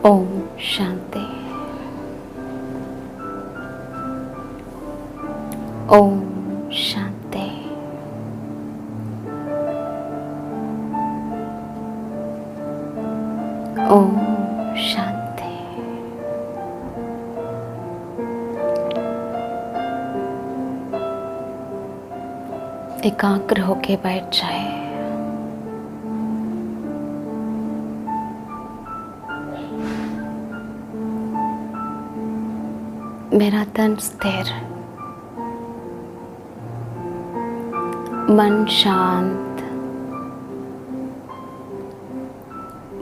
ओम शांति। ओम शांति। ओम शांति। एकाग्र होके बैठ जाए। मेरा तन स्थिर, मन शांत,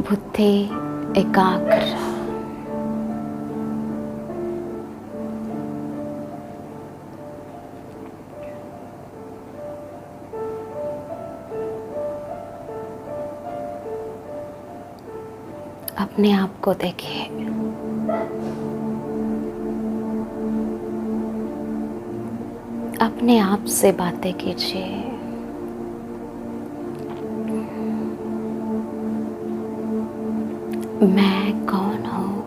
बुद्धि एकाग्र। अपने आप को देखिए। अपने आप से बातें कीजिए। मैं कौन हूँ?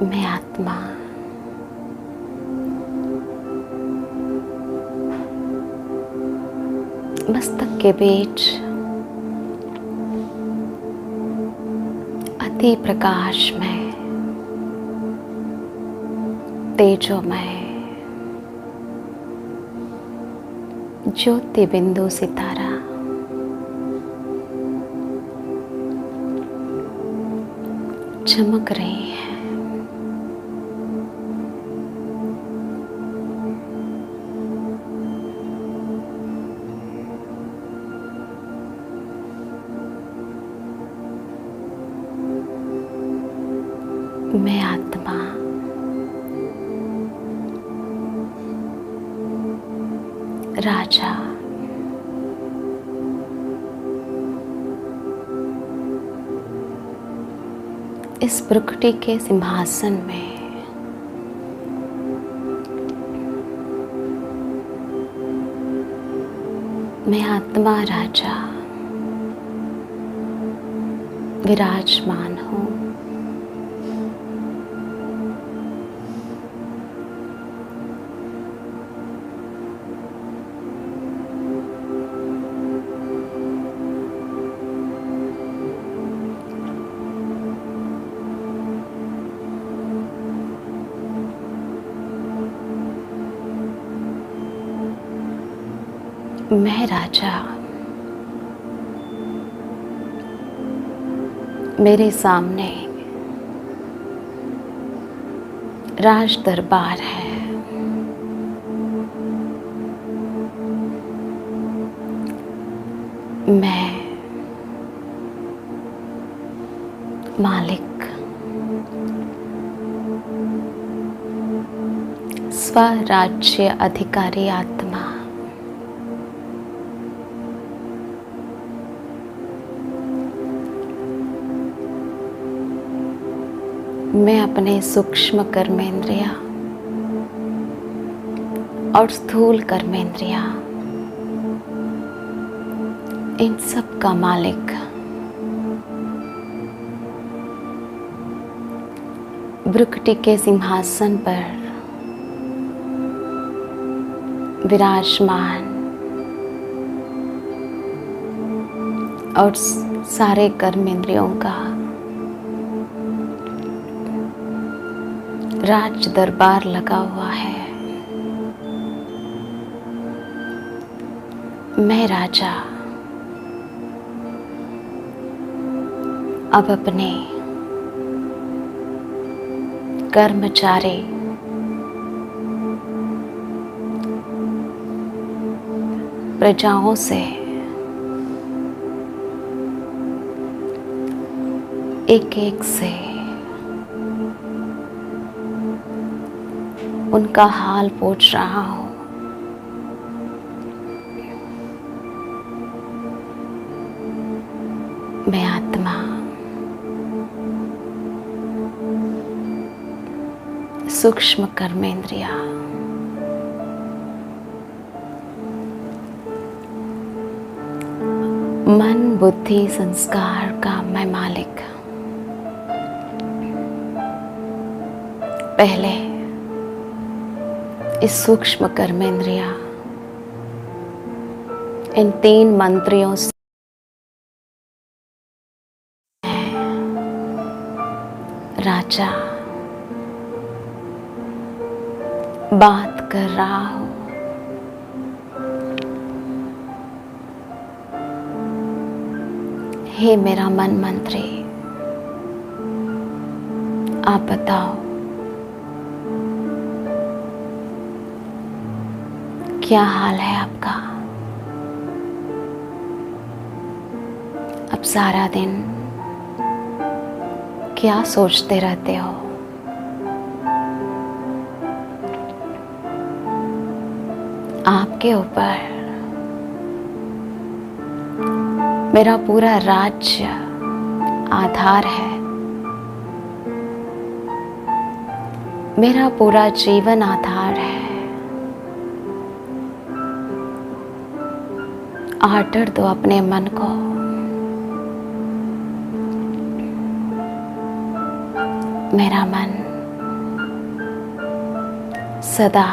मैं आत्मा। मस्तक के बीच अति प्रकाशमय, तेजोमय ज्योति बिंदु सितारा चमक रही है। मैं आत्मा राजा। इस प्रकृति के सिंहासन में मैं आत्मा राजा विराजमान हूँ। मैं राजा। मेरे सामने राज दरबार है। मैं मालिक, स्वराज्य अधिकारी आत्मा। मैं अपने सूक्ष्म कर्मेंद्रिया और स्थूल कर्मेंद्रिया इन सब का मालिक भृकुटी के सिंहासन पर विराजमान और सारे कर्मेंद्रियों का राज दरबार लगा हुआ है। मैं राजा अब अपने कर्मचारी प्रजाओं से एक एक से उनका हाल पूछ रहा हूँ। मैं आत्मा सूक्ष्म कर्मेंद्रिया, मन बुद्धि संस्कार का मैं मालिक। पहले इस सूक्ष्म कर्मेंद्रिया इन 3 मंत्रियों से राजा बात कर रहा हूं। हे मेरा मन मंत्री, आप बताओ क्या हाल है आपका? अब सारा दिन क्या सोचते रहते हो? आपके ऊपर मेरा पूरा राज्य आधार है, मेरा पूरा जीवन आधार है। आर्डर दो अपने मन को, मेरा मन सदा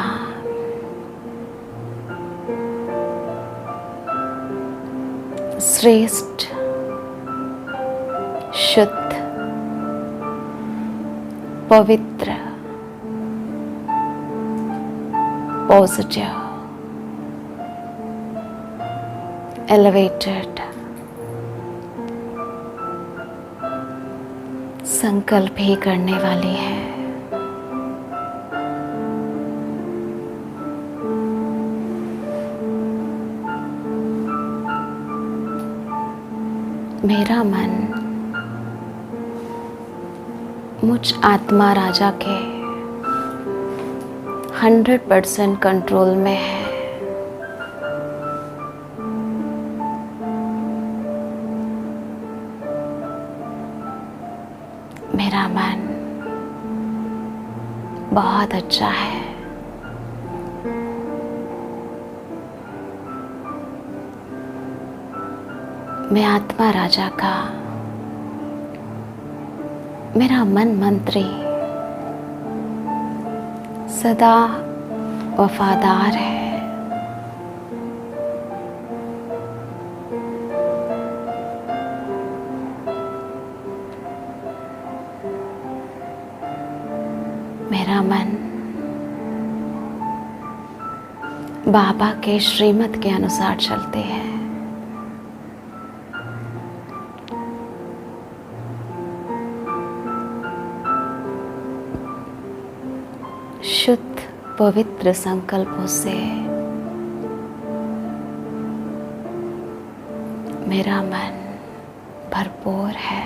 श्रेष्ठ, शुद्ध, पवित्र, पॉजिटिव, एलिवेटेड संकल्प ही करने वाली है। मेरा मन मुझ आत्मा राजा के 100% कंट्रोल में है। मेरा मन बहुत अच्छा है। मैं आत्मा राजा का, मेरा मन मंत्री सदा वफादार है। मेरा मन बाबा के श्रीमत के अनुसार चलते हैं। शुद्ध पवित्र संकल्पों से मेरा मन भरपूर है।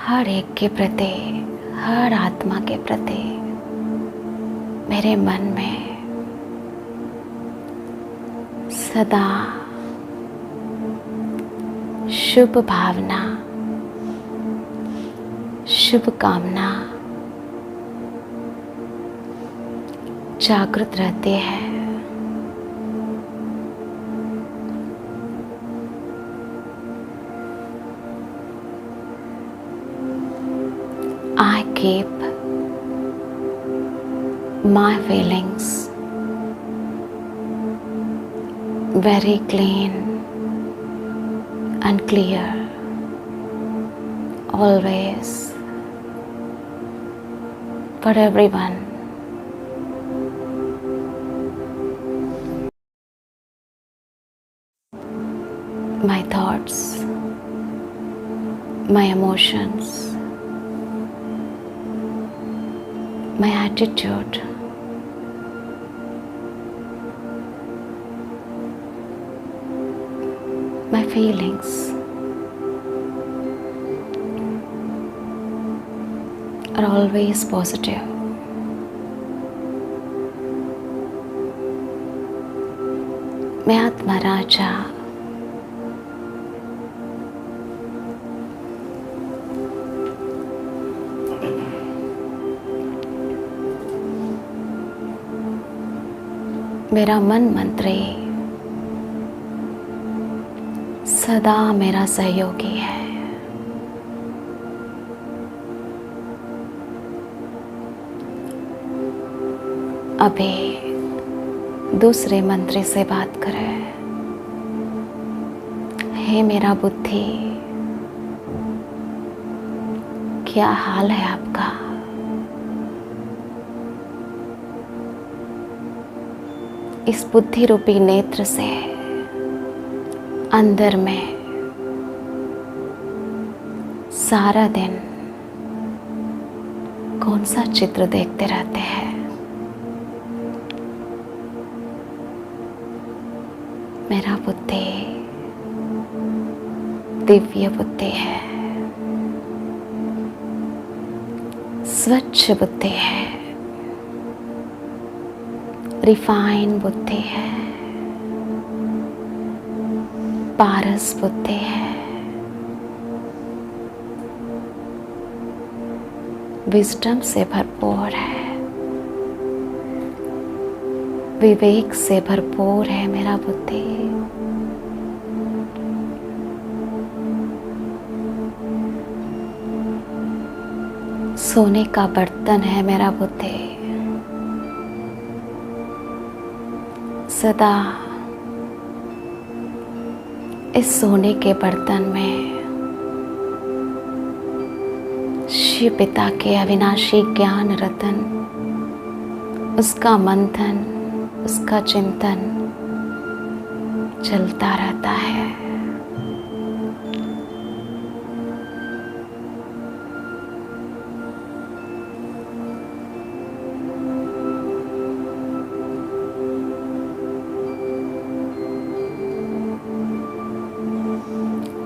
हर एक के प्रति, हर आत्मा के प्रति मेरे मन में सदा शुभ भावना, शुभ कामना जागृत रहते हैं। I keep my feelings very clean and clear, always, for everyone. My thoughts, my emotions, my attitude, my feelings are always positive. मैं आत्मा राजा मेरा मन मंत्री सदा मेरा सहयोगी है। अभी दूसरे मंत्री से बात करें। हे मेरा बुद्धि, क्या हाल है आपका? इस बुद्धि रूपी नेत्र से अंदर में सारा दिन कौन सा चित्र देखते रहते हैं? मेरा बुद्धि दिव्य बुद्धि है, स्वच्छ बुद्धि है, रिफाइन बुद्धि है, पारस बुद्धि है, विजडम से भरपूर है, विवेक से भरपूर है मेरा बुद्धि। सोने का बर्तन है मेरा बुद्धि, सदा इस सोने के बर्तन में शिव पिता के अविनाशी ज्ञान रतन, उसका मंथन, उसका चिंतन चलता रहता है।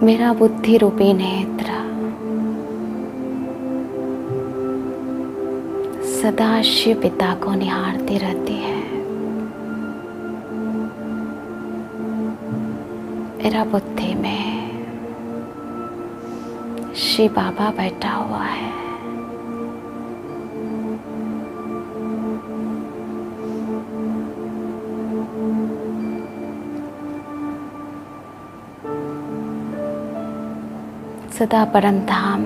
मेरा बुद्धि रूपी नेत्र सदा शिव पिता को निहारती रहती है। मेरा बुद्धि में शिव बाबा बैठा हुआ है। सदा परम धाम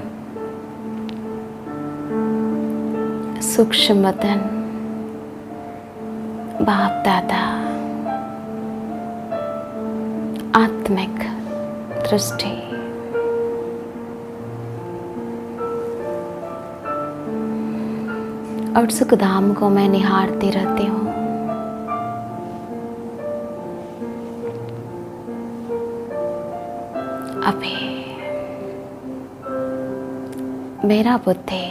सूक्ष्म वतन बाप दादा आत्मिक दृष्टि और सुखधाम को मैं निहारती रहती हूँ। अभी मेरा बुद्धि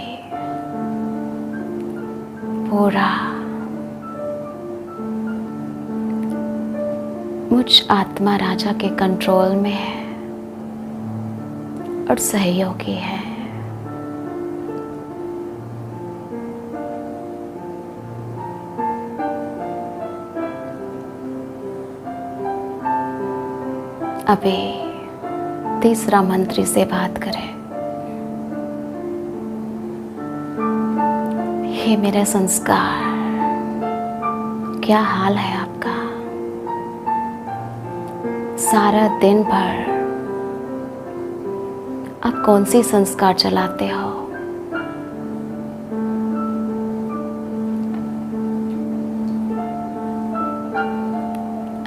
पूरा मुझ आत्मा राजा के कंट्रोल में है और सहयोगी है। अभी तीसरा मंत्री से बात करें। हे मेरे संस्कार, क्या हाल है आपका? सारा दिन भर आप कौन सी संस्कार चलाते हो?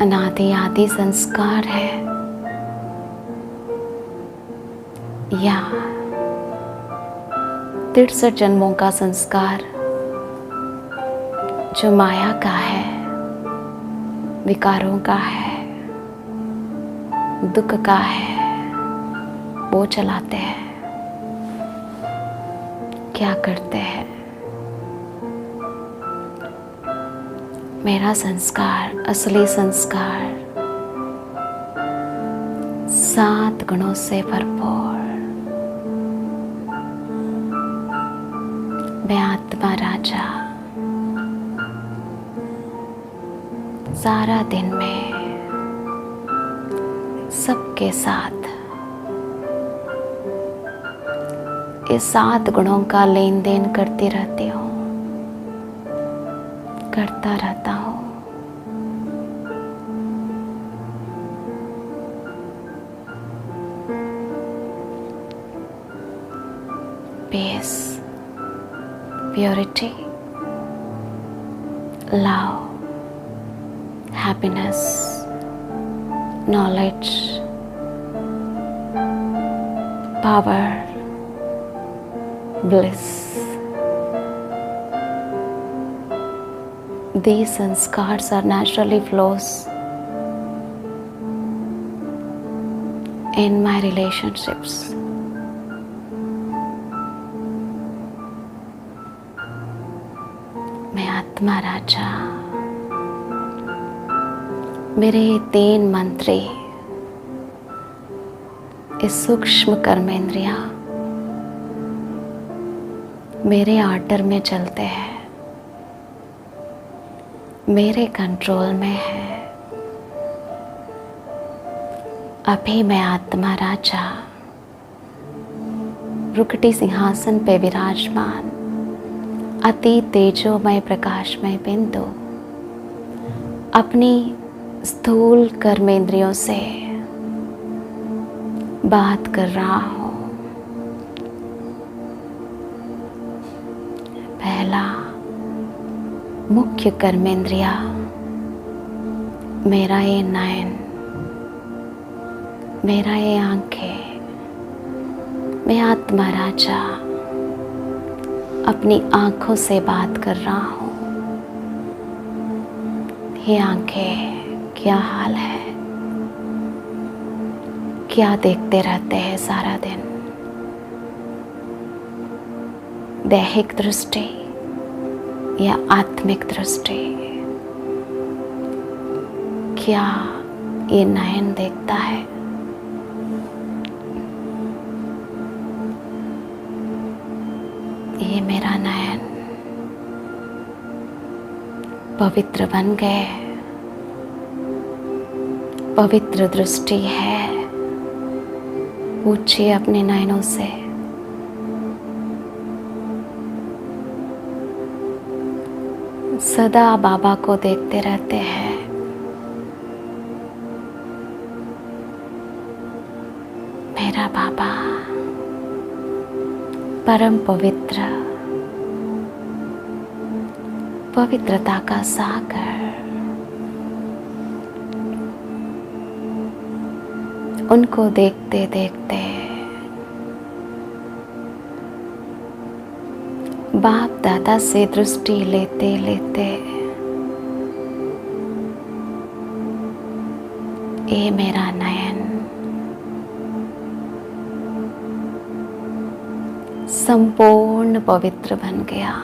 अनादि आदि संस्कार है या 63 जन्मों का संस्कार जो माया का है, विकारों का है, दुख का है, वो चलाते हैं? क्या करते हैं? मेरा संस्कार, असली संस्कार 7 गुणों से भरपूर। मैं आत्मा राजा सारा दिन में सबके साथ इस 7 गुणों का लेन देन करती रहती हूँ, करता रहता हूँ। peace, purity, love, happiness, knowledge, power, bliss. These sanskars are naturally flows in my relationships. मैं आत्मा राजा, मेरे 3 मंत्री, इस सूक्ष्म कर्मेंद्रियां मेरे ऑर्डर में चलते हैं, मेरे कंट्रोल में है। अभी मैं आत्मा राजा रुकटी सिंहासन पे विराजमान अति तेजोमय प्रकाशमय बिंदु अपनी स्थूल कर्मेंद्रियों से बात कर रहा हूँ। पहला मुख्य कर्मेंद्रिया मेरा ये नयन, मेरा ये आंखें, मैं आत्मा राजा अपनी आंखों से बात कर रहा हूँ। ये आंखें क्या हाल है, क्या देखते रहते हैं सारा दिन? दैहिक दृष्टि या आत्मिक दृष्टि? क्या ये नयन देखता है? ये मेरा नयन पवित्र बन गए, पवित्र दृष्टि है। पूछिए अपने नयनों से, सदा बाबा को देखते रहते हैं। मेरा बाबा परम पवित्र, पवित्रता का सागर, उनको देखते देखते बाप दादा से दृष्टि लेते लेते ये मेरा नयन संपूर्ण पवित्र बन गया।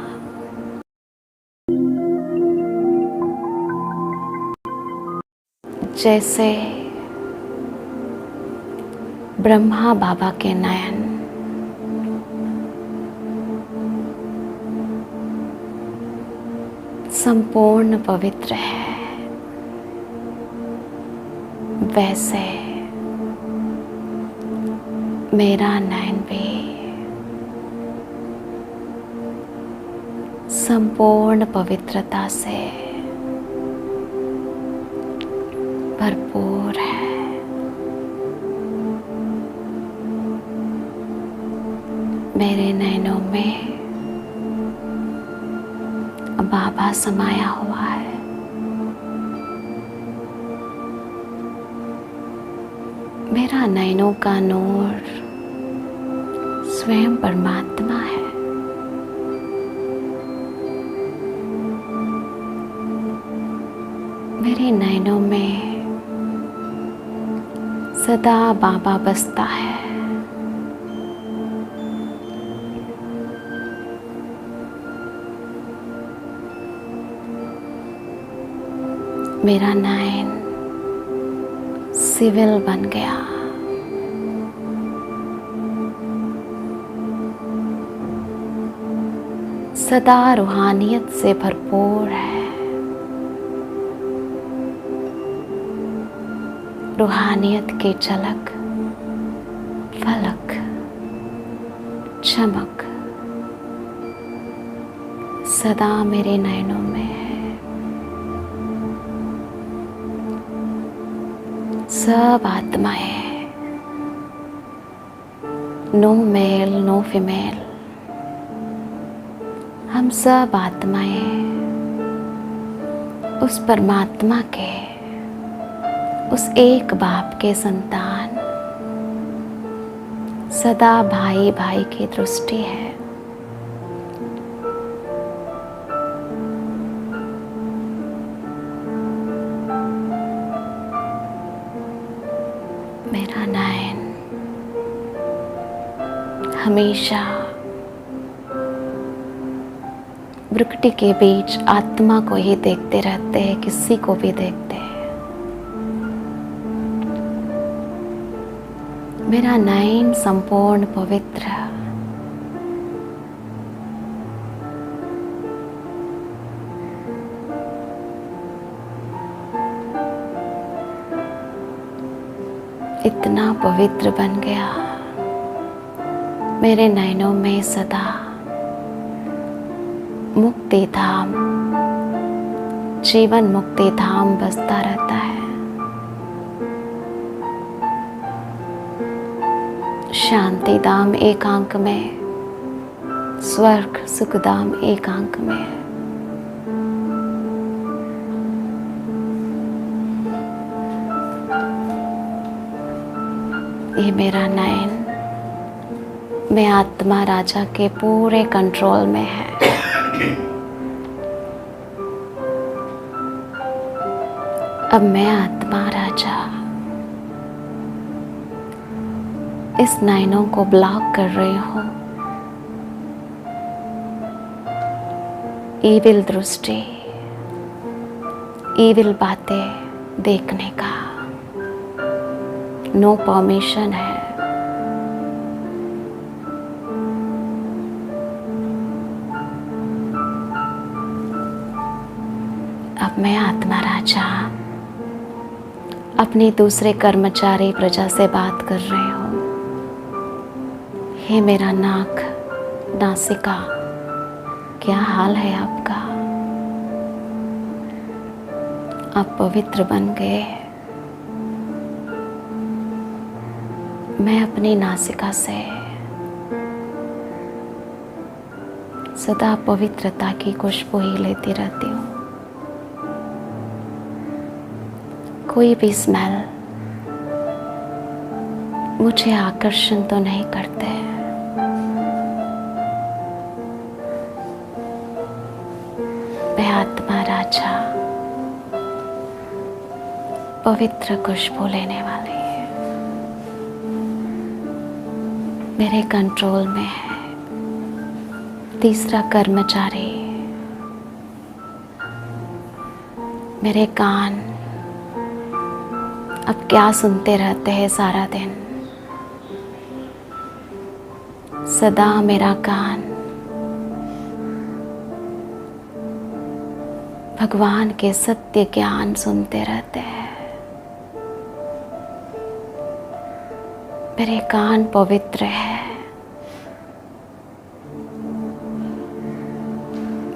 जैसे ब्रह्मा बाबा के नयन संपूर्ण पवित्र है, वैसे मेरा नयन भी संपूर्ण पवित्रता से भरपूर है। मेरे नयनों में बाबा समाया हुआ है। मेरा नयनों का नूर स्वयं परमात्मा है। मेरे नयनों में सदा बाबा बसता है। मेरा नयन सिविल बन गया। सदा रूहानियत से भरपूर है। रूहानियत की झलक, फलक, चमक सदा मेरे नयनों में है। सब आत्माएं, नो मेल नो फीमेल, सब आत्माएं उस परमात्मा के, उस एक बाप के संतान, सदा भाई भाई की दृष्टि है। मेरा नयन हमेशा भ्रुकुटी के बीच आत्मा को ही देखते रहते हैं, किसी को भी देखते हैं। मेरा नयन संपूर्ण पवित्र, इतना पवित्र बन गया, मेरे नयनों में सदा मुक्ति धाम, जीवन मुक्ति धाम बसता रहता है। शांति धाम एकांक में, स्वर्ग सुख धाम एकांक में। ये मेरा नयन मैं आत्मा राजा के पूरे कंट्रोल में है। अब मैं आत्मा राजा इस नयनों को ब्लॉक कर रही हूँ, ईविल दृष्टि, ईविल बातें देखने का नो परमिशन है। अब मैं आत्मा राजा अपनी दूसरे कर्मचारी प्रजा से बात कर रही हूँ। हे मेरा नाक, नासिका, क्या हाल है आपका? आप पवित्र बन गए। मैं अपनी नासिका से सदा पवित्रता की खुशबू ही लेती रहती हूँ। कोई भी स्मेल मुझे आकर्षण तो नहीं करते। मैं आत्मा राजा पवित्र खुशबू लेने वाली है, मेरे कंट्रोल में है। तीसरा कर्मचारी, मेरे कान अब क्या सुनते रहते हैं सारा दिन? सदा मेरा कान भगवान के सत्य ज्ञान सुनते रहते हैं। मेरे कान पवित्र है।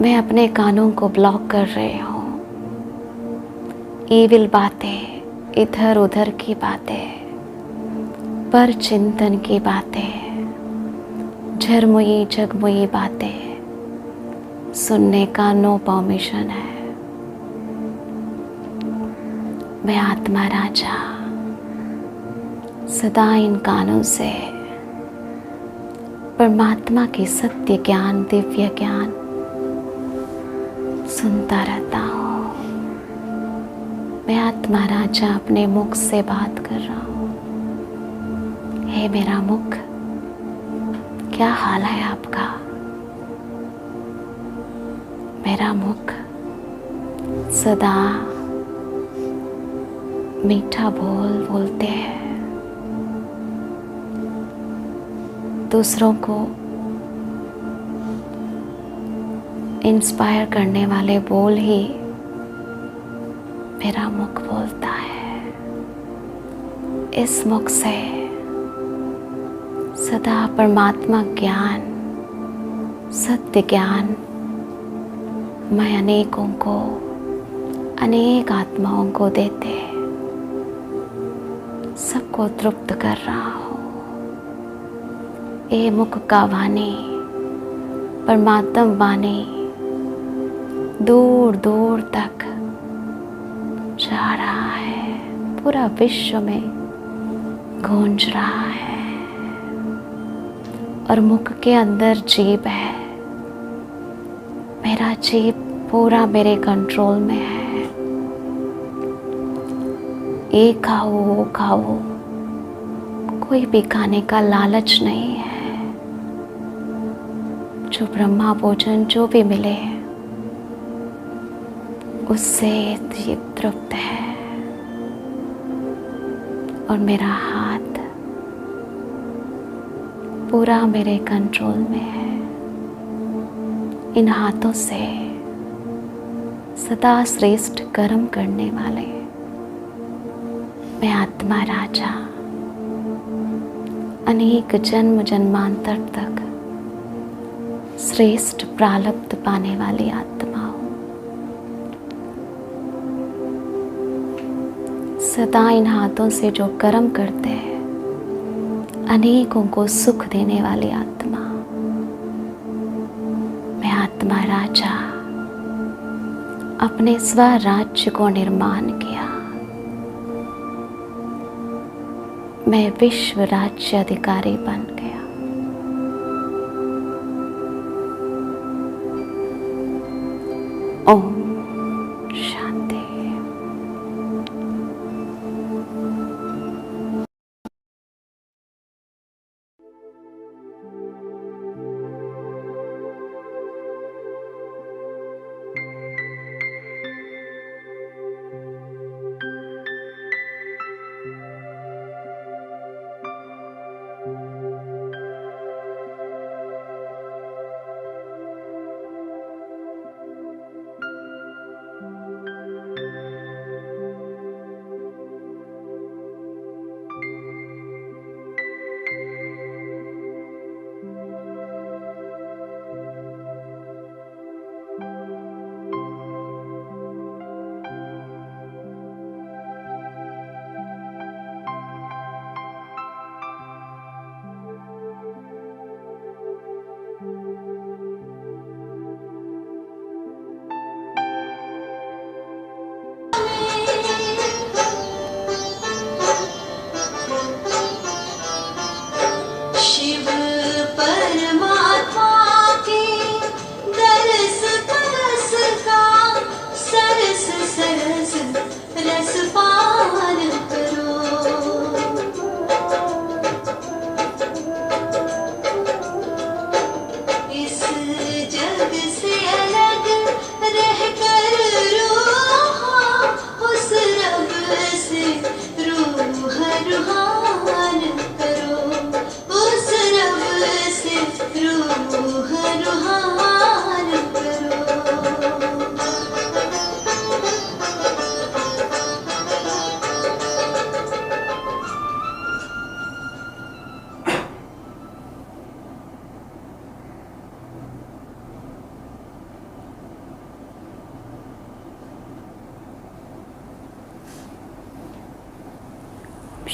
मैं अपने कानों को ब्लॉक कर रही हूँ। ईविल बातें, इधर उधर की बातें, पर चिंतन की बातें, झरमुई जगमुई बातें सुनने का नो परमिशन है। मैं आत्मा राजा सदा इन कानों से परमात्मा की सत्य ज्ञान, दिव्य ज्ञान सुनता रहता हूँ। मैं आत्मा राजा अपने मुख से बात कर रहा हूँ। हे मेरा मुख, क्या हाल है आपका? मेरा मुख सदा मीठा बोल बोलते हैं। दूसरों को इंस्पायर करने वाले बोल ही मेरा मुख बोलता है। इस मुख से सदा परमात्मा ज्ञान, सत्य ज्ञान मैं अनेकों को, अनेक आत्माओं को देते सबको तृप्त कर रहा हूँ। ये मुख का वाणी, परमात्मा वाणी दूर दूर तक जा रहा है, पूरा विश्व में गूंज रहा है। और मुख के अंदर जीभ है, मेरा जीभ पूरा मेरे कंट्रोल में है। ये खाओ वो खाओ, कोई भी खाने का लालच नहीं है। जो ब्रह्मा भोजन जो भी मिले उससे ये तृप्त है। और मेरा हाथ पूरा मेरे कंट्रोल में है। इन हाथों से सदा श्रेष्ठ कर्म करने वाले मैं आत्मा राजा अनेक जन्म जन्मांतर तक श्रेष्ठ प्रारब्ध पाने वाली आत्मा हूँ। सदा इन हाथों से जो कर्म करते हैं अनेकों को सुख देने वाली आत्मा। मैं आत्मा राजा अपने स्वराज्य को निर्माण किया। मैं विश्व राज्य अधिकारी बन गया। ओम शांति।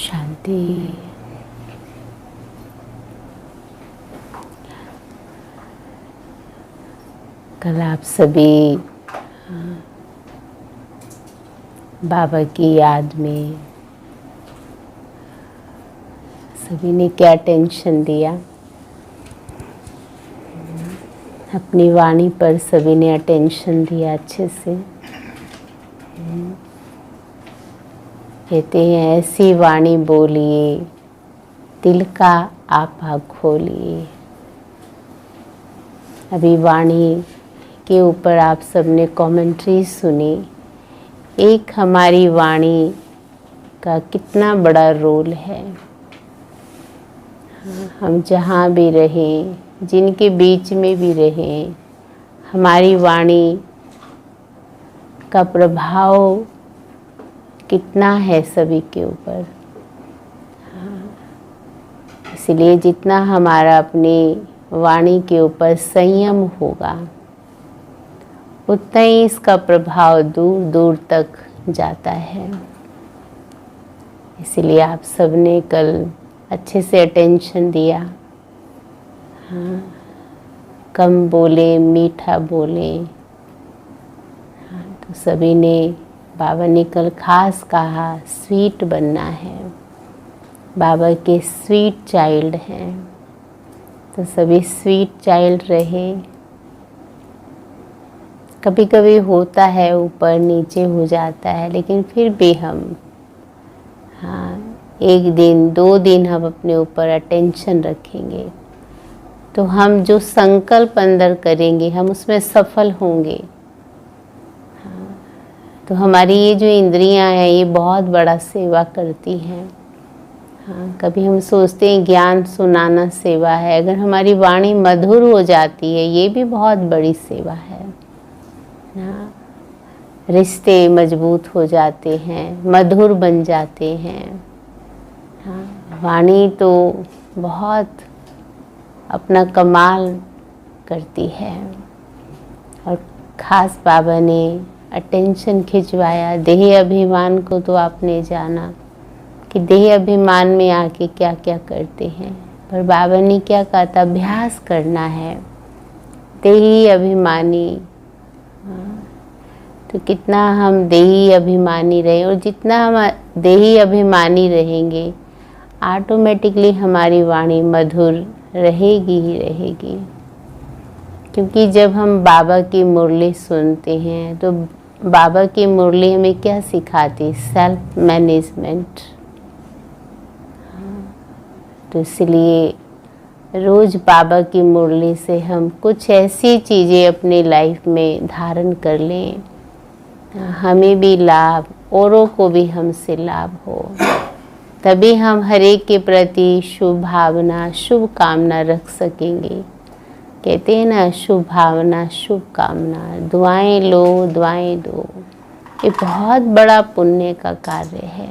शांति। कल आप सभी बाबा की याद में सभी ने क्या टेंशन दिया, अपनी वाणी पर सभी ने अटेंशन दिया अच्छे से। कहते हैं ऐसी वाणी बोलिए दिल का आपा खोलिए। अभी वाणी के ऊपर आप सबने कमेंट्री सुनी। एक हमारी वाणी का कितना बड़ा रोल है। हम जहाँ भी रहें, जिनके बीच में भी रहें, हमारी वाणी का प्रभाव कितना है सभी के ऊपर। इसलिए जितना हमारा अपनी वाणी के ऊपर संयम होगा उतना ही इसका प्रभाव दूर दूर तक जाता है। इसलिए आप सबने कल अच्छे से अटेंशन दिया। हाँ, कम बोले, मीठा बोले, तो सभी ने, बाबा ने कल खास कहा स्वीट बनना है, बाबा के स्वीट चाइल्ड हैं, तो सभी स्वीट चाइल्ड रहे। कभी कभी होता है ऊपर नीचे हो जाता है, लेकिन फिर भी हम एक दिन 2 दिन हम अपने ऊपर अटेंशन रखेंगे तो हम जो संकल्प अंदर करेंगे हम उसमें सफल होंगे। तो हमारी ये जो इंद्रियां हैं ये बहुत बड़ा सेवा करती हैं। कभी हम सोचते हैं ज्ञान सुनाना सेवा है, अगर हमारी वाणी मधुर हो जाती है ये भी बहुत बड़ी सेवा है। रिश्ते मजबूत हो जाते हैं, मधुर बन जाते हैं। वाणी तो बहुत अपना कमाल करती है। और खास बाबा ने अटेंशन खिंचवाया देह अभिमान को, तो आपने जाना कि देह अभिमान में आके क्या क्या करते हैं, पर बाबा ने क्या कहा था, अभ्यास करना है देही अभिमानी। तो कितना हम देही अभिमानी रहे, और जितना हम देही अभिमानी रहेंगे ऑटोमेटिकली हमारी वाणी मधुर रहेगी ही रहेगी। क्योंकि जब हम बाबा की मुरली सुनते हैं तो बाबा की मुरली हमें क्या सिखाती, सेल्फ मैनेजमेंट। तो इसलिए रोज बाबा की मुरली से हम कुछ ऐसी चीज़ें अपने लाइफ में धारण कर लें, हमें भी लाभ, औरों को भी हमसे लाभ हो, तभी हम हर एक के प्रति शुभ भावना शुभ कामना रख सकेंगे। कहते हैं ना, शुभ भावना शुभ कामना, दुआएं लो दुआएं दो, ये बहुत बड़ा पुण्य का कार्य है।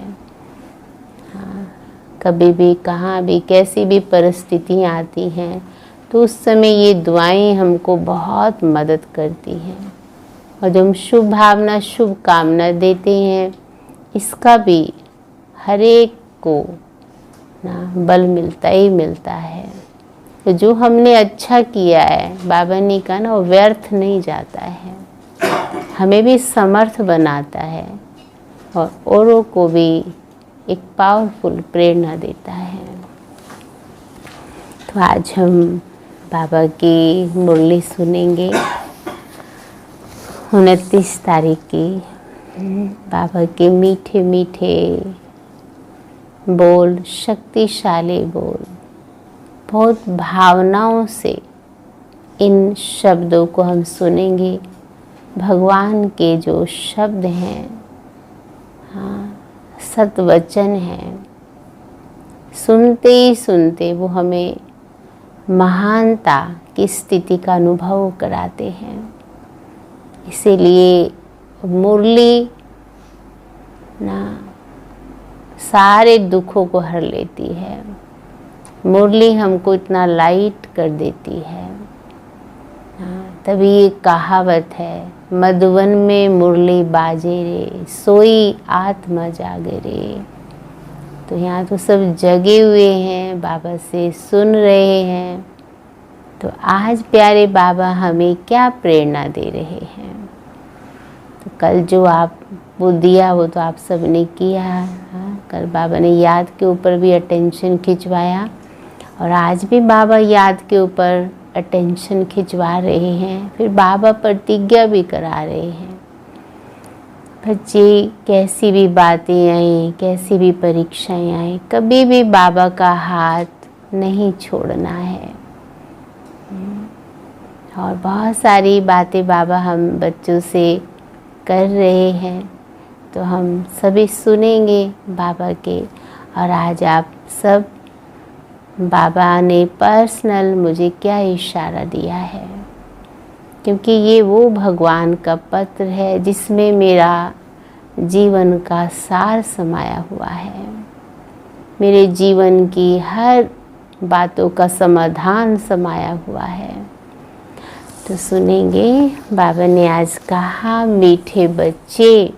कभी भी कहाँ भी कैसी भी परिस्थितियाँ आती हैं तो उस समय ये दुआएं हमको बहुत मदद करती हैं। और जब हम शुभ भावना शुभ कामना देते हैं, इसका भी हर एक को ना बल मिलता ही मिलता है। तो जो हमने अच्छा किया है, बाबा ने कहा ना, वो व्यर्थ नहीं जाता है, हमें भी समर्थ बनाता है और औरों को भी एक पावरफुल प्रेरणा देता है। तो आज हम बाबा की मुरली सुनेंगे 29 तारीख की। बाबा के मीठे मीठे बोल, शक्तिशाली बोल, बहुत भावनाओं से इन शब्दों को हम सुनेंगे। भगवान के जो शब्द हैं, सतवचन हैं, सुनते ही सुनते वो हमें महानता की स्थिति का अनुभव कराते हैं। इसीलिए मुरली ना सारे दुखों को हर लेती है। मुरली हमको इतना लाइट कर देती है। तभी एक कहावत है, मधुवन में मुरली बाजे रे, सोई आत्मा जागे रे। तो यहाँ तो सब जगे हुए हैं, बाबा से सुन रहे हैं। तो आज प्यारे बाबा हमें क्या प्रेरणा दे रहे हैं। तो कल जो आप वो दिया वो तो आप सब ने किया। कल बाबा ने याद के ऊपर भी अटेंशन खिंचवाया, और आज भी बाबा याद के ऊपर अटेंशन खिंचवा रहे हैं। फिर बाबा प्रतिज्ञा भी करा रहे हैं। बच्चे कैसी भी बातें आए, कैसी भी परीक्षाएं आए, कभी भी बाबा का हाथ नहीं छोड़ना है। और बहुत सारी बातें बाबा हम बच्चों से कर रहे हैं, तो हम सभी सुनेंगे बाबा के। और आज आप सब, बाबा ने पर्सनल मुझे क्या इशारा दिया है, क्योंकि ये वो भगवान का पत्र है जिसमें मेरा जीवन का सार समाया हुआ है। मेरे जीवन की हर बातों का समाधान समाया हुआ है। तो सुनेंगे, बाबा ने आज कहा, मीठे बच्चे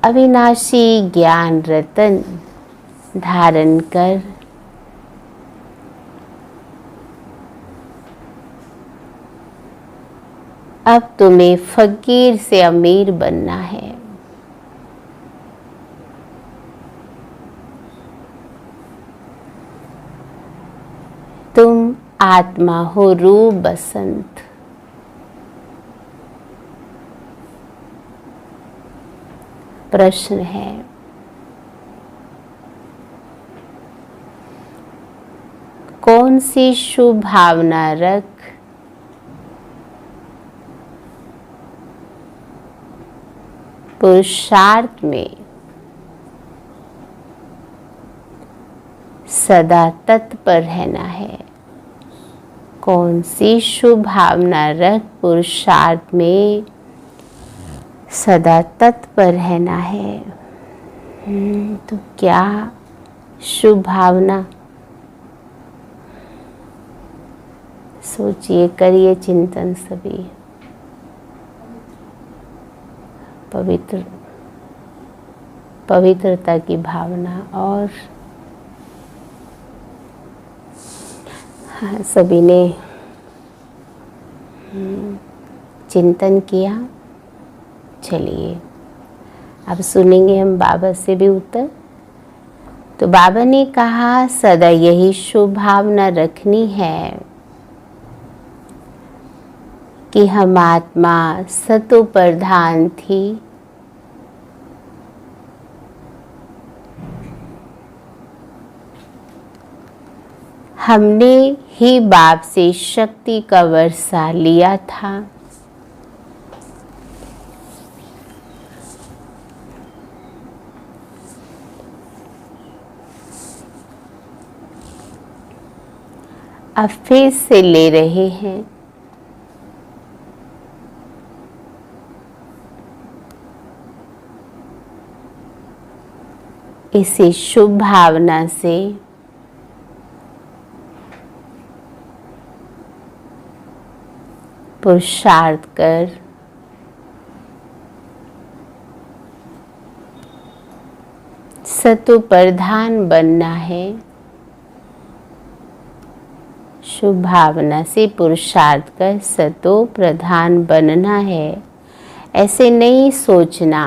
अविनाशी ज्ञान रतन धारण कर, अब तुम्हें फकीर से अमीर बनना है। तुम आत्मा हो रूप बसंत। प्रश्न है, कौन सी शुभ भावना रख पुरुषार्थ में सदा तत्पर रहना है। कौन सी शुभ भावना रख पुरुषार्थ में सदा तत्पर रहना है। तो क्या शुभ भावना, सोचिए, करिए चिंतन सभी। पवित्रता की भावना। और हाँ, सभी ने चिंतन किया। चलिए अब सुनेंगे हम बाबा से भी उत्तर। तो बाबा ने कहा सदा यही शुभ भावना रखनी है कि हम आत्मा सतो प्रधान थी, हमने ही बाप से शक्ति का वर्षा लिया था। अब फिर से ले रहे हैं। इसी शुभ भावना से पुरुषार्थ कर सतो प्रधान बनना है। शुभ भावना से पुरुषार्थ कर सतो प्रधान बनना है। ऐसे नहीं सोचना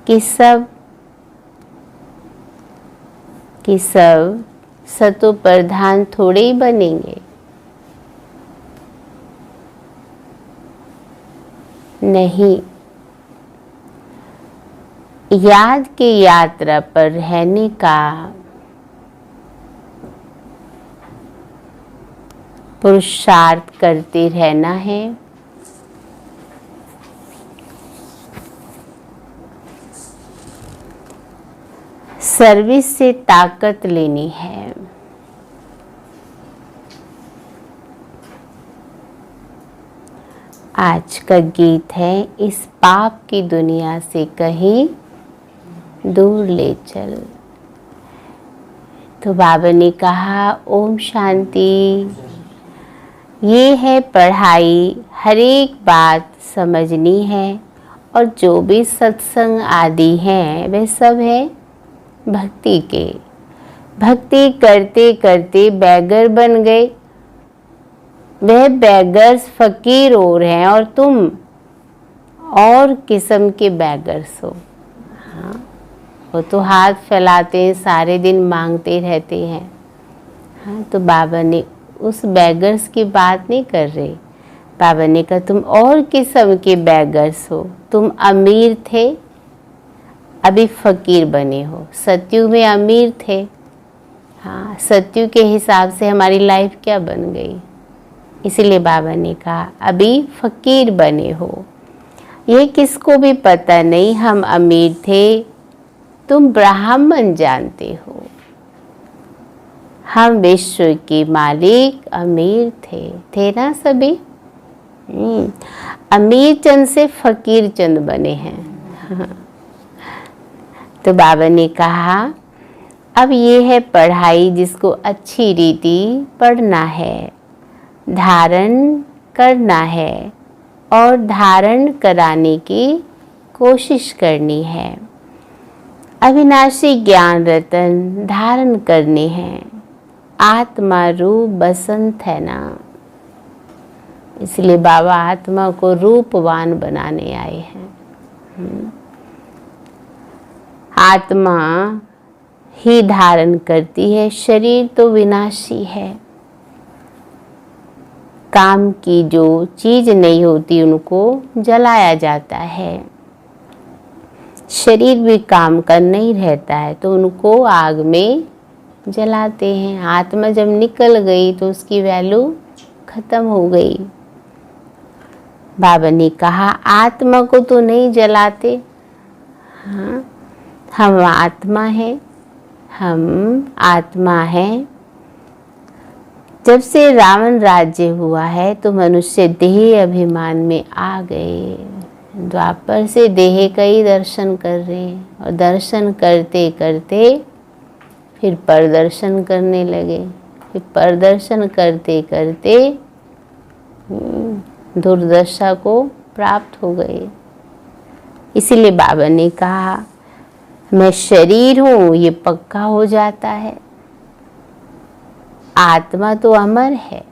कि सब सतो प्रधान थोड़े ही बनेंगे। नहीं, याद की यात्रा पर रहने का पुरुषार्थ करते रहना है। सर्विस से ताकत लेनी है। आज का गीत है, इस पाप की दुनिया से कहीं दूर ले चल। तो बाबा ने कहा ओम शांति। ये है पढ़ाई, हर एक बात समझनी है। और जो भी सत्संग आदि हैं वे सब है भक्ति के। भक्ति करते करते बैगर बन गए। वह बैगर्स फकीर और हैं और तुम और किस्म के बैगर्स हो। हाँ, वो तो हाथ फैलाते हैं, सारे दिन मांगते रहते हैं। हाँ, तो बाबा ने उस बैगर्स की बात नहीं कर रहे। बाबा ने कहा तुम और किस्म के बैगर्स हो। तुम अमीर थे, अभी फकीर बने हो। सत्युग में अमीर थे। हाँ, सत्युग के हिसाब से हमारी लाइफ क्या बन गई। इसीलिए बाबा ने कहा अभी फकीर बने हो। ये किसको भी पता नहीं हम अमीर थे। तुम ब्राह्मण जानते हो। हम विश्व के मालिक अमीर थे ना सभी। अमीर चंद से फकीर चंद बने हैं। तो बाबा ने कहा अब ये है पढ़ाई जिसको अच्छी रीति पढ़ना है, धारण करना है और धारण कराने की कोशिश करनी है। अविनाशी ज्ञान रतन धारण करने हैं। आत्मा रूप बसंत है ना, इसलिए बाबा आत्मा को रूपवान बनाने आए हैं। आत्मा ही धारण करती है, शरीर तो विनाशी है। काम की जो चीज नहीं होती उनको जलाया जाता है। शरीर भी काम का नहीं रहता है तो उनको आग में जलाते हैं। आत्मा जब निकल गई तो उसकी वैल्यू खत्म हो गई। बाबा ने कहा आत्मा को तो नहीं जलाते। हाँ, हम आत्मा है, हम आत्मा है। जब से रावण राज्य हुआ है तो मनुष्य देह अभिमान में आ गए। द्वापर से देह का ही दर्शन कर रहे हैं और दर्शन करते करते फिर प्रदर्शन करने लगे। फिर प्रदर्शन करते करते दुर्दशा को प्राप्त हो गए। इसीलिए बाबा ने कहा मैं शरीर हूँ, ये पक्का हो जाता है। आत्मा तो अमर है।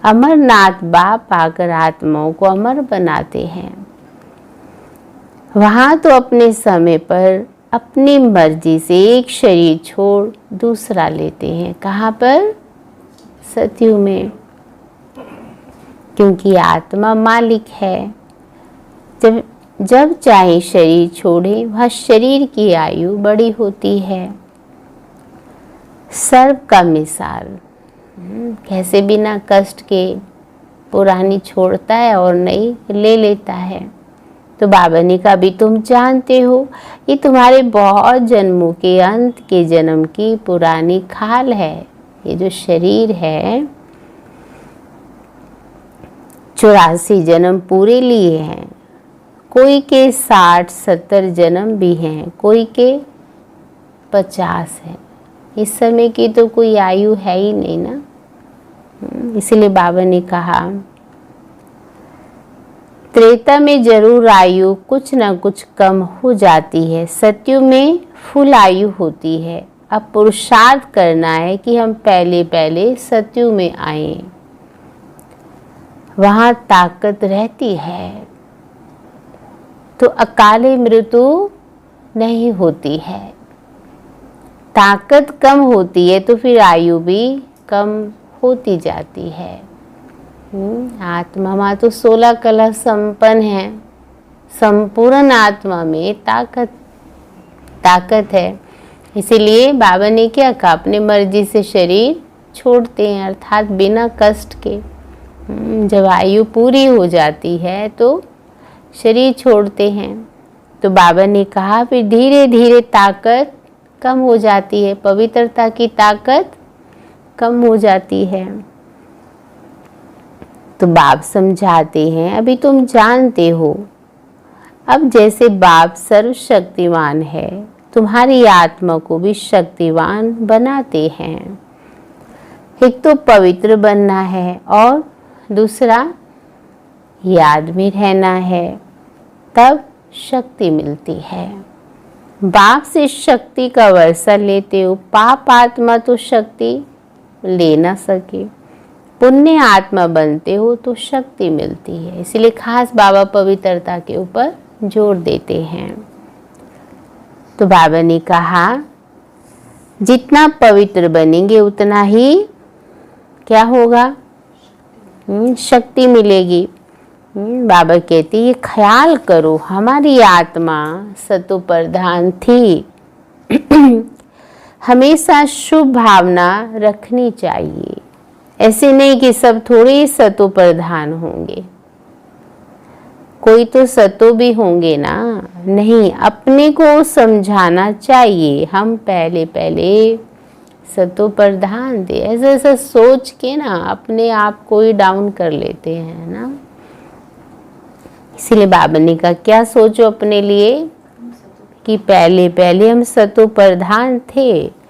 अमरनाथ बाप आकर आत्माओं को अमर बनाते हैं। वहां तो अपने समय पर अपनी मर्जी से एक शरीर छोड़ दूसरा लेते हैं। कहाँ पर? सतयुग में, क्योंकि आत्मा मालिक है। जब चाहे शरीर छोड़े, वह शरीर की आयु बड़ी होती है। सर्प का मिसाल कैसे बिना कष्ट के पुरानी छोड़ता है और नई ले लेता है। तो बाबा ने कहा भी तुम जानते हो ये तुम्हारे बहुत जन्मों के अंत के जन्म की पुरानी खाल है। ये जो शरीर है 84 जन्म पूरे लिए हैं। कोई के 60-70 जन्म भी हैं, कोई के 50 है। इस समय की तो कोई आयु है ही नहीं ना। इसलिए बाबा ने कहा त्रेता में जरूर आयु कुछ ना कुछ कम हो जाती है, सतयुग में फुल आयु होती है। अब पुरुषार्थ करना है कि हम पहले पहले सतयुग में आए, वहां ताकत रहती है तो अकाले मृत्यु नहीं होती है। ताकत कम होती है तो फिर आयु भी कम होती जाती है। आत्मा तो 16 कला संपन्न है। संपूर्ण आत्मा में ताकत है। इसीलिए बाबा ने क्या कहा अपने मर्जी से शरीर छोड़ते हैं, अर्थात बिना कष्ट के। जब आयु पूरी हो जाती है तो शरीर छोड़ते हैं। तो बाबा ने कहा फिर धीरे धीरे ताकत कम हो जाती है, पवित्रता की ताकत कम हो जाती है। तो बाप समझाते हैं अभी तुम जानते हो, अब जैसे बाप सर्वशक्तिमान है तुम्हारी आत्मा को भी शक्तिवान बनाते हैं। एक तो पवित्र बनना है और दूसरा याद में रहना है, तब शक्ति मिलती है। बाप से शक्ति का वर्षा लेते हो, पाप आत्मा तो शक्ति ले ना सके। पुण्य आत्मा बनते हो तो शक्ति मिलती है। इसलिए खास बाबा पवित्रता के ऊपर जोर देते हैं। तो बाबा ने कहा जितना पवित्र बनेंगे उतना ही क्या होगा? शक्ति मिलेगी। बाबा कहते ये ख्याल करो हमारी आत्मा सतो प्रधान थी। हमेशा शुभ भावना रखनी चाहिए। ऐसे नहीं कि सब थोड़े सतो प्रधान होंगे, कोई तो सतो भी होंगे ना। नहीं, अपने को समझाना चाहिए हम पहले पहले सतो प्रधान थे। ऐसा ऐसा सोच के ना अपने आप को ही डाउन कर लेते हैं ना। इसीलिए बाबा ने कहा क्या सोचो अपने लिए कि पहले पहले हम सतो प्रधान थे,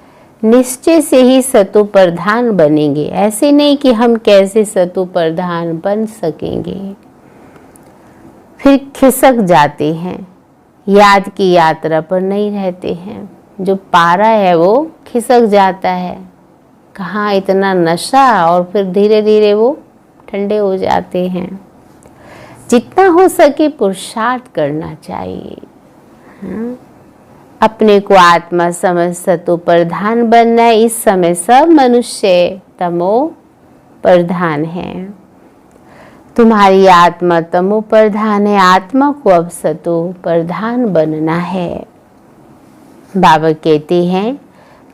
निश्चय से ही सतो प्रधान बनेंगे। ऐसे नहीं कि हम कैसे सतो प्रधान बन सकेंगे, फिर खिसक जाते हैं, याद की यात्रा पर नहीं रहते हैं। जो पारा है वो खिसक जाता है। कहाँ इतना नशा, और फिर धीरे धीरे वो ठंडे हो जाते हैं। जितना हो सके पुरुषार्थ करना चाहिए। हाँ? अपने को आत्मा समझ सतो प्रधान बनना है। इस समय सब मनुष्य तमो प्रधान है। तुम्हारी आत्मा तमो प्रधान है, आत्मा को अब सतो प्रधान बनना है। बाबा कहते हैं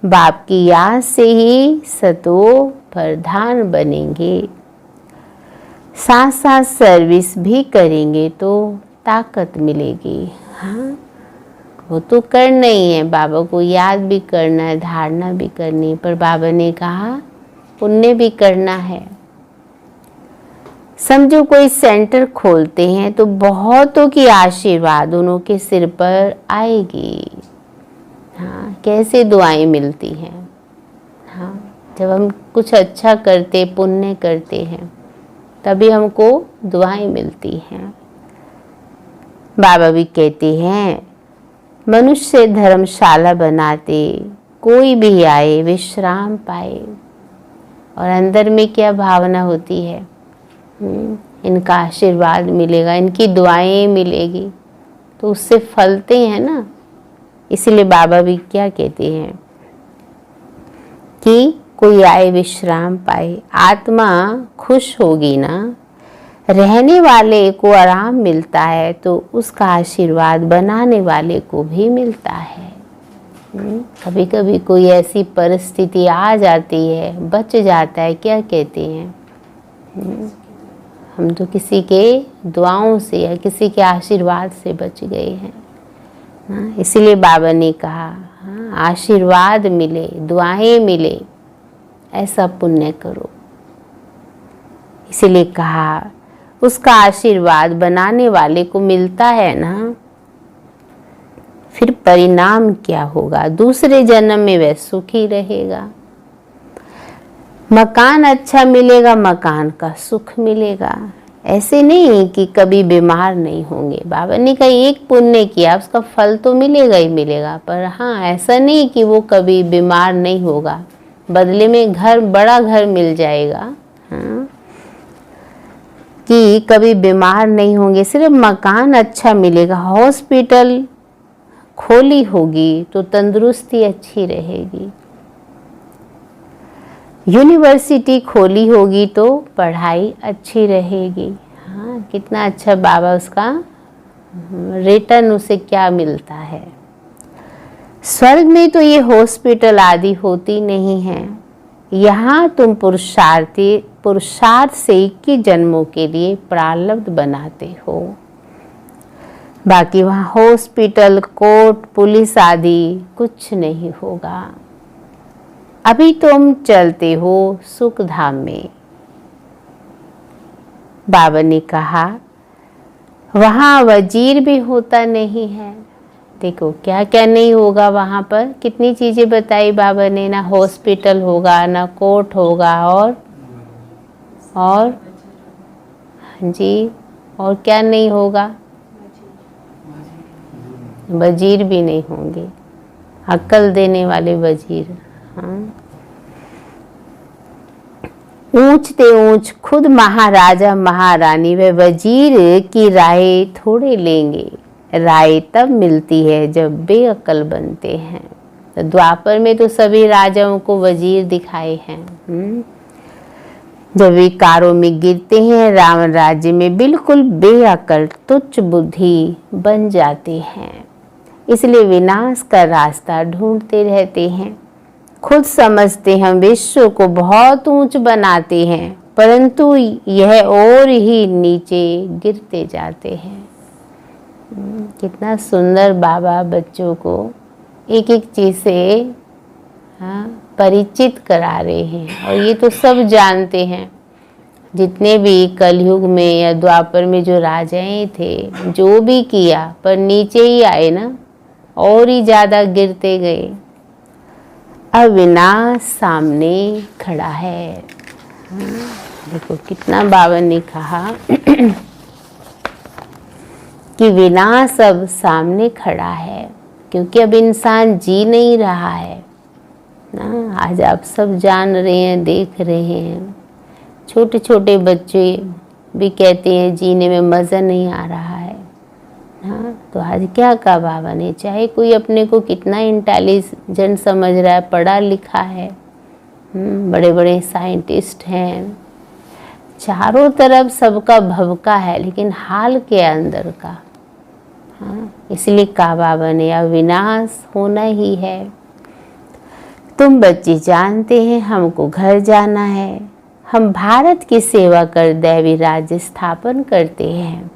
बाप की याद से ही सतो प्रधान बनेंगे। साथ साथ सर्विस भी करेंगे तो ताकत मिलेगी। हाँ, वो तो करना ही है, बाबा को याद भी करना है, धारणा भी करनी है, पर बाबा ने कहा पुण्य भी करना है। समझो कोई सेंटर खोलते हैं तो बहुतों की आशीर्वाद उनके सिर पर आएगी। हाँ, कैसे दुआएं मिलती हैं। हाँ, जब हम कुछ अच्छा करते, पुण्य करते हैं, तभी हमको दुआएं मिलती हैं। बाबा भी कहते हैं मनुष्य धर्मशाला बनाते, कोई भी आए विश्राम पाए। और अंदर में क्या भावना होती है, इनका आशीर्वाद मिलेगा, इनकी दुआएं मिलेगी, तो उससे फलते हैं ना। इसलिए बाबा भी क्या कहते हैं कि कोई आए विश्राम पाए। आत्मा खुश होगी ना, रहने वाले को आराम मिलता है तो उसका आशीर्वाद बनाने वाले को भी मिलता है। कभी कभी कोई ऐसी परिस्थिति आ जाती है, बच जाता है, क्या कहते हैं, हम तो किसी के दुआओं से या किसी के आशीर्वाद से बच गए हैं। इसीलिए बाबा ने कहा आशीर्वाद मिले, दुआएं मिले, ऐसा पुण्य करो। इसीलिए कहा उसका आशीर्वाद बनाने वाले को मिलता है ना, फिर परिणाम क्या होगा, दूसरे जन्म में वह सुखी रहेगा। मकान अच्छा मिलेगा, मकान का सुख मिलेगा। ऐसे नहीं कि कभी बीमार नहीं होंगे। बाबा ने कहा एक पुण्य किया उसका फल तो मिलेगा ही मिलेगा, पर हाँ ऐसा नहीं कि वो कभी बीमार नहीं होगा, बदले में घर, बड़ा घर मिल जाएगा। हाँ, कि कभी बीमार नहीं होंगे, सिर्फ मकान अच्छा मिलेगा। हॉस्पिटल खोली होगी तो तंदुरुस्ती अच्छी रहेगी। यूनिवर्सिटी खोली होगी तो पढ़ाई अच्छी रहेगी। हाँ, कितना अच्छा बाबा, उसका रिटर्न उसे क्या मिलता है। स्वर्ग में तो ये हॉस्पिटल आदि होती नहीं है। यहाँ तुम पुरुषार्थ से 21 जन्मों के लिए प्रारब्ध बनाते हो। बाकी वहाँ हॉस्पिटल, कोर्ट, पुलिस आदि कुछ नहीं होगा। अभी तुम चलते हो सुख धाम में। बाबा ने कहा वहाँ वजीर भी होता नहीं है। देखो क्या क्या नहीं होगा वहाँ पर, कितनी चीजें बताई बाबा ने, ना हॉस्पिटल होगा, ना कोर्ट होगा, और जी, और क्या नहीं होगा, वजीर भी नहीं होंगे, अक्ल देने वाले वजीर। हाँ, ऊंचते ऊंच खुद महाराजा महारानी व वजीर की राय थोड़े लेंगे। राय तब मिलती है जब बेअक्ल बनते हैं। तो द्वापर में तो सभी राजाओं को वजीर दिखाए हैं। जब विकारों में गिरते हैं, रावण राज्य में बिल्कुल बेअक्ल तुच्छ बुद्धि बन जाते हैं। इसलिए विनाश का रास्ता ढूंढते रहते हैं। खुद समझते हम विश्व को बहुत ऊंच बनाते हैं, परंतु यह और ही नीचे गिरते जाते हैं। कितना सुंदर बाबा बच्चों को एक एक चीज से परिचित करा रहे हैं। और ये तो सब जानते हैं, जितने भी कलयुग में या द्वापर में जो राजाएं थे, जो भी किया, पर नीचे ही आए ना, और ही ज्यादा गिरते गए। अब विनाश सामने खड़ा है। देखो कितना बाबा ने कहा कि विनाश अब सामने खड़ा है। क्योंकि अब इंसान जी नहीं रहा है ना। आज आप सब जान रहे हैं, देख रहे हैं, छोटे छोटे बच्चे भी कहते हैं जीने में मज़ा नहीं आ रहा है ना। तो आज क्या कहा बाबा ने, चाहे कोई अपने को कितना इंटेलिजेंट समझ रहा है, पढ़ा लिखा है, बड़े बड़े साइंटिस्ट हैं, चारों तरफ सबका भवका है, लेकिन हाल के अंदर का, हाँ, इसलिए कहा बाबा ने अविनाश होना ही है। तुम बच्चे जानते हैं हमको घर जाना है, हम भारत की सेवा कर दैवी राज्य स्थापन करते हैं,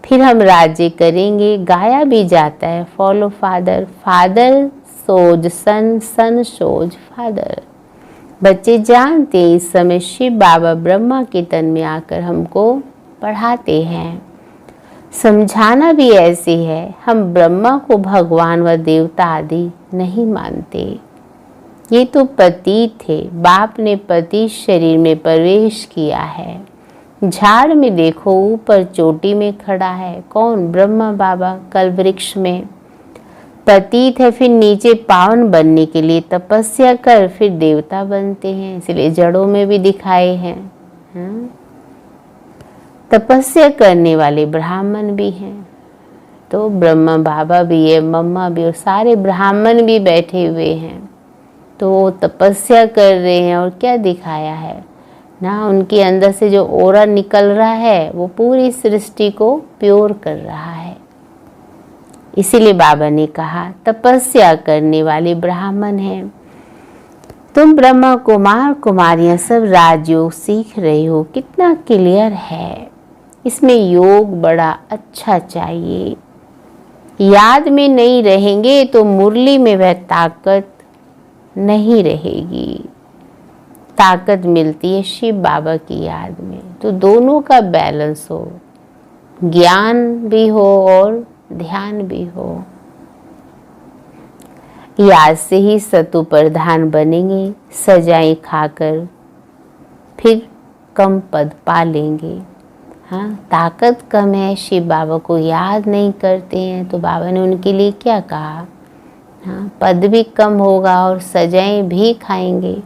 फिर हम राज्य करेंगे। गाया भी जाता है फॉलो फादर, फादर सोज सन, सन सोज फादर। बच्चे जानते हैं इस समय शिव बाबा ब्रह्मा के तन में आकर हमको पढ़ाते हैं। समझाना भी ऐसे है, हम ब्रह्मा को भगवान व देवता आदि नहीं मानते, ये तो पति थे, बाप ने पति शरीर में प्रवेश किया है। झाड़ में देखो ऊपर चोटी में खड़ा है कौन, ब्रह्मा बाबा कल वृक्ष में। पतित है, फिर नीचे पावन बनने के लिए तपस्या कर फिर देवता बनते हैं, इसलिए जड़ों में भी दिखाए हैं। तपस्या करने वाले ब्राह्मण भी हैं, तो ब्रह्मा बाबा भी है, मम्मा भी, और सारे ब्राह्मण भी बैठे हुए हैं, तो वो तपस्या कर रहे हैं। और क्या दिखाया है ना, उनके अंदर से जो ओरा निकल रहा है वो पूरी सृष्टि को प्योर कर रहा है। इसीलिए बाबा ने कहा तपस्या करने वाले ब्राह्मण हैं। तुम ब्रह्मा कुमार कुमारियां सब राजयोग सीख रहे हो, कितना क्लियर है। इसमें योग बड़ा अच्छा चाहिए, याद में नहीं रहेंगे तो मुरली में वह ताकत नहीं रहेगी। ताकत मिलती है शिव बाबा की याद में, तो दोनों का बैलेंस हो, ज्ञान भी हो और ध्यान भी हो। याद से ही सतु प्रधान बनेंगे, सजाएं खाकर फिर कम पद पा लेंगे। हाँ, ताकत कम है, शिव बाबा को याद नहीं करते हैं, तो बाबा ने उनके लिए क्या कहा, हाँ, पद भी कम होगा और सजाएं भी खाएंगे।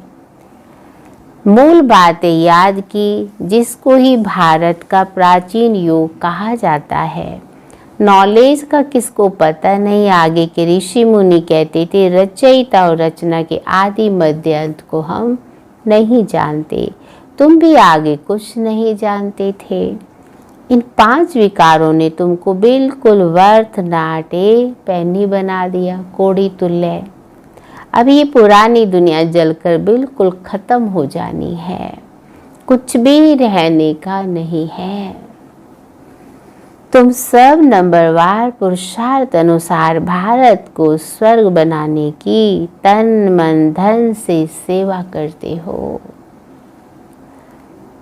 मूल बात है याद की, जिसको ही भारत का प्राचीन योग कहा जाता है। नॉलेज का किसको पता नहीं, आगे के ऋषि मुनि कहते थे रचयिता और रचना के आदि मध्य अंत को हम नहीं जानते। तुम भी आगे कुछ नहीं जानते थे। इन 5 विकारों ने तुमको बिल्कुल वर्थ नाटे पैनी बना दिया, कोड़ी तुल्य। अब ये पुरानी दुनिया जलकर बिल्कुल खत्म हो जानी है, कुछ भी रहने का नहीं है। तुम सब नंबरवार पुरुषार्थ अनुसार भारत को स्वर्ग बनाने की तन मन धन से सेवा करते हो।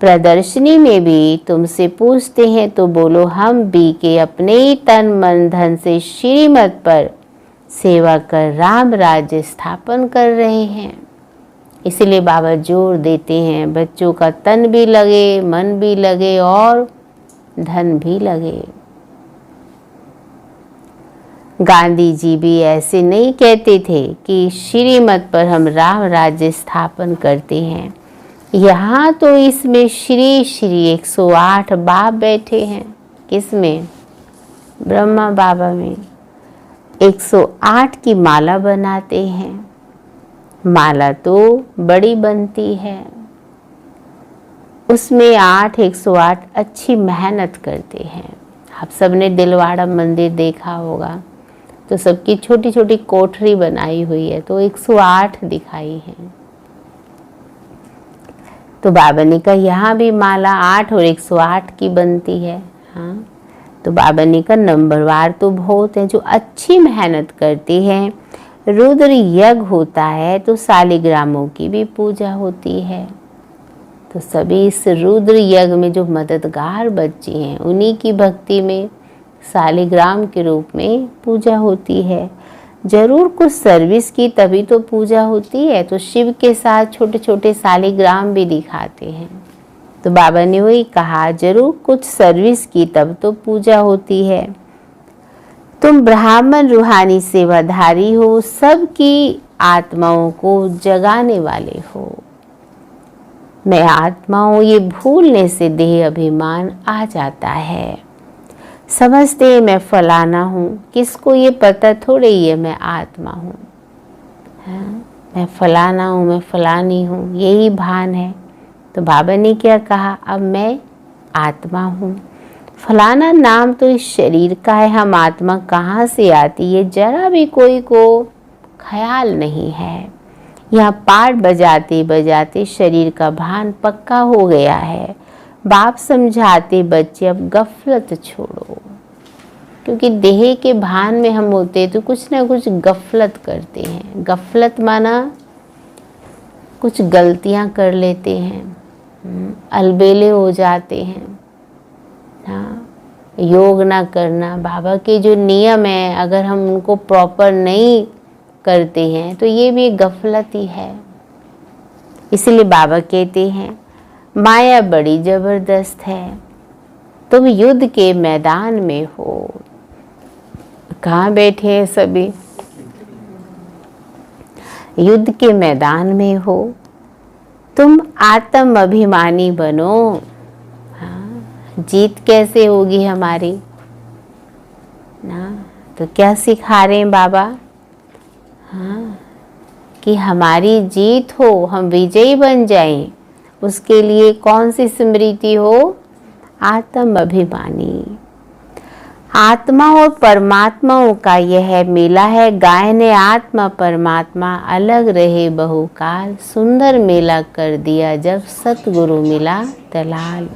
प्रदर्शनी में भी तुमसे पूछते हैं तो बोलो हम भी के अपने ही तन मन धन से श्रीमत पर सेवा कर राम राज्य स्थापन कर रहे हैं। इसलिए बाबा जोर देते हैं बच्चों का तन भी लगे, मन भी लगे और धन भी लगे। गांधी जी भी ऐसे नहीं कहते थे कि श्रीमत पर हम राम राज्य स्थापन करते हैं। यहाँ तो इसमें श्री श्री 108 बाप बैठे हैं। किसमें? ब्रह्मा बाबा में 108 की माला बनाते हैं। माला तो बड़ी बनती है, उसमें 108 अच्छी मेहनत करते हैं। आप सबने दिलवाड़ा मंदिर देखा होगा, तो सबकी छोटी छोटी कोठरी बनाई हुई है, तो 108 दिखाई है। तो बाबा ने कहा यहाँ भी माला 8 और 108 की बनती है। हाँ, तो बाबा ने कहा नंबरवार तो बहुत है जो अच्छी मेहनत करते हैं। रुद्र यज्ञ होता है तो शालिग्रामों की भी पूजा होती है। तो सभी इस रुद्र यज्ञ में जो मददगार बच्चे हैं उन्हीं की भक्ति में शालिग्राम के रूप में पूजा होती है। जरूर कुछ सर्विस की तभी तो पूजा होती है, तो शिव के साथ छोटे छोटे शालिग्राम भी दिखाते हैं। तो बाबा ने वही कहा जरूर कुछ सर्विस की तब तो पूजा होती है। तुम ब्राह्मण रूहानी सेवाधारी हो, सबकी आत्माओं को जगाने वाले हो। मैं आत्मा हूँ, ये भूलने से देह अभिमान आ जाता है। समझते मैं फलाना हूँ, किसको ये पता थोड़े ही है मैं आत्मा हूँ। मैं फलाना हूँ, मैं फलानी हूँ, यही भान है। तो बाबा ने क्या कहा, अब मैं आत्मा हूँ। फलाना नाम तो इस शरीर का है, हम आत्मा कहाँ से आती है जरा भी कोई को ख्याल नहीं है। यहाँ पाठ बजाते बजाते शरीर का भान पक्का हो गया है। बाप समझाते बच्चे अब गफलत छोड़ो, क्योंकि देह के भान में हम होते तो कुछ ना कुछ गफलत करते हैं। गफलत माना कुछ गलतियां कर लेते हैं, अलबेले हो जाते हैं। हाँ, योग ना करना, बाबा के जो नियम है अगर हम उनको प्रॉपर नहीं करते हैं तो ये भी गफलत ही है। इसलिए बाबा कहते हैं माया बड़ी जबरदस्त है, तुम युद्ध के मैदान में हो। कहाँ बैठे हैं सभी? युद्ध के मैदान में हो। तुम आत्म अभिमानी बनो। हाँ, जीत कैसे होगी हमारी ना? तो क्या सिखा रहे हैं बाबा? हाँ, कि हमारी जीत हो, हम विजयी बन जाएं। उसके लिए कौन सी स्मृति हो? आत्म अभिमानी। आत्मा और परमात्माओं का यह मेला है। गाय ने आत्मा परमात्मा अलग रहे बहुकाल, सुंदर मेला कर दिया जब सतगुरु मिला दलाल।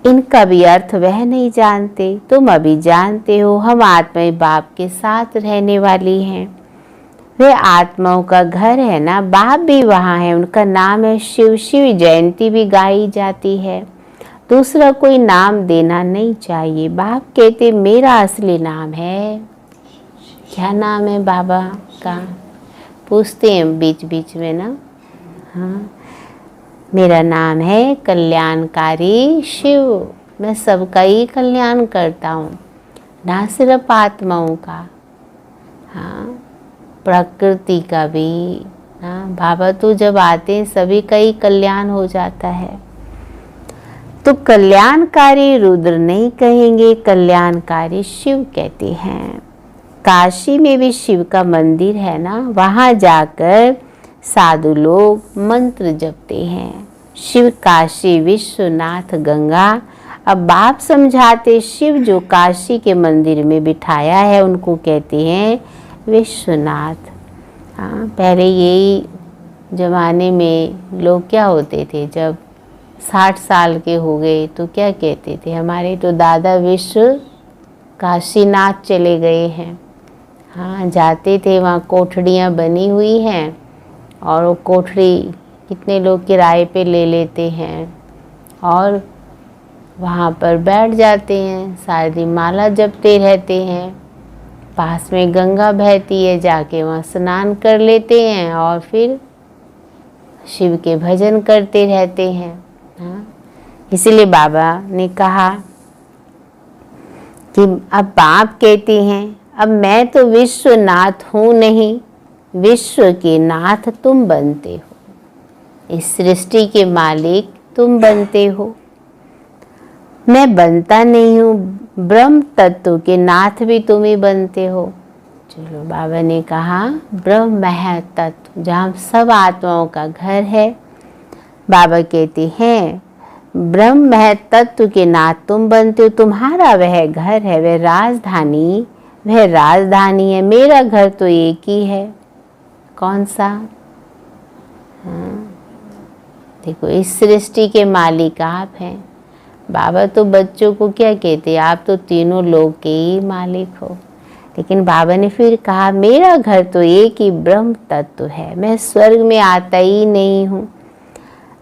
इनका भी अर्थ वह नहीं जानते, तुम अभी जानते हो। हम आत्मा बाप के साथ रहने वाली हैं। वे आत्माओं का घर है ना, बाप भी वहाँ है, उनका नाम है शिव। शिव जयंती भी गाई जाती है। दूसरा कोई नाम देना नहीं चाहिए। बाप कहते मेरा असली नाम है। क्या नाम है बाबा का? पूछते हैं बीच बीच में ना। हाँ, मेरा नाम है कल्याणकारी शिव। मैं सबका ही कल्याण करता हूँ, ना सिर्फ आत्माओं का, हाँ, प्रकृति का भी। हाँ, बाबा तो जब आते हैं सभी का ही कल्याण हो जाता है। तो कल्याणकारी रुद्र नहीं कहेंगे, कल्याणकारी शिव कहते हैं। काशी में भी शिव का मंदिर है ना, वहाँ जाकर साधु लोग मंत्र जपते हैं। शिव काशी विश्वनाथ गंगा। अब बाप समझाते शिव जो काशी के मंदिर में बिठाया है उनको कहते हैं विश्वनाथ। हाँ, पहले यही जमाने में लोग क्या होते थे, जब 60 साल के हो गए तो क्या कहते थे, हमारे तो दादा विश्व काशीनाथ चले गए हैं। हाँ, जाते थे, वहाँ कोठड़ियाँ बनी हुई हैं और वो कोठड़ी कितने लोग किराए पे ले लेते हैं और वहाँ पर बैठ जाते हैं, सारी दिन माला जपते रहते हैं। पास में गंगा बहती है, जाके वहाँ स्नान कर लेते हैं और फिर शिव के भजन करते रहते हैं। हाँ, इसीलिए बाबा ने कहा कि अब बाप कहते हैं अब मैं तो विश्वनाथ हूँ नहीं, विश्व के नाथ तुम बनते हो। इस सृष्टि के मालिक तुम बनते हो। मैं बनता नहीं हूँ, ब्रह्म तत्व के नाथ भी तुम ही बनते हो। चलो, बाबा ने कहा ब्रह्म है तत्व, जहाँ सब आत्माओं का घर है। बाबा कहते हैं ब्रह्म है तत्व के नाथ तुम बनते हो। तुम्हारा वह घर है, वह राजधानी, वह राजधानी है। मेरा घर तो एक ही है। कौन सा? हाँ, देखो, इस सृष्टि के मालिक आप हैं। बाबा तो बच्चों को क्या कहते हैं, आप तो तीनों लोग के ही मालिक हो। लेकिन बाबा ने फिर कहा मेरा घर तो एक ही ब्रह्म तत्व है। मैं स्वर्ग में आता ही नहीं हूँ,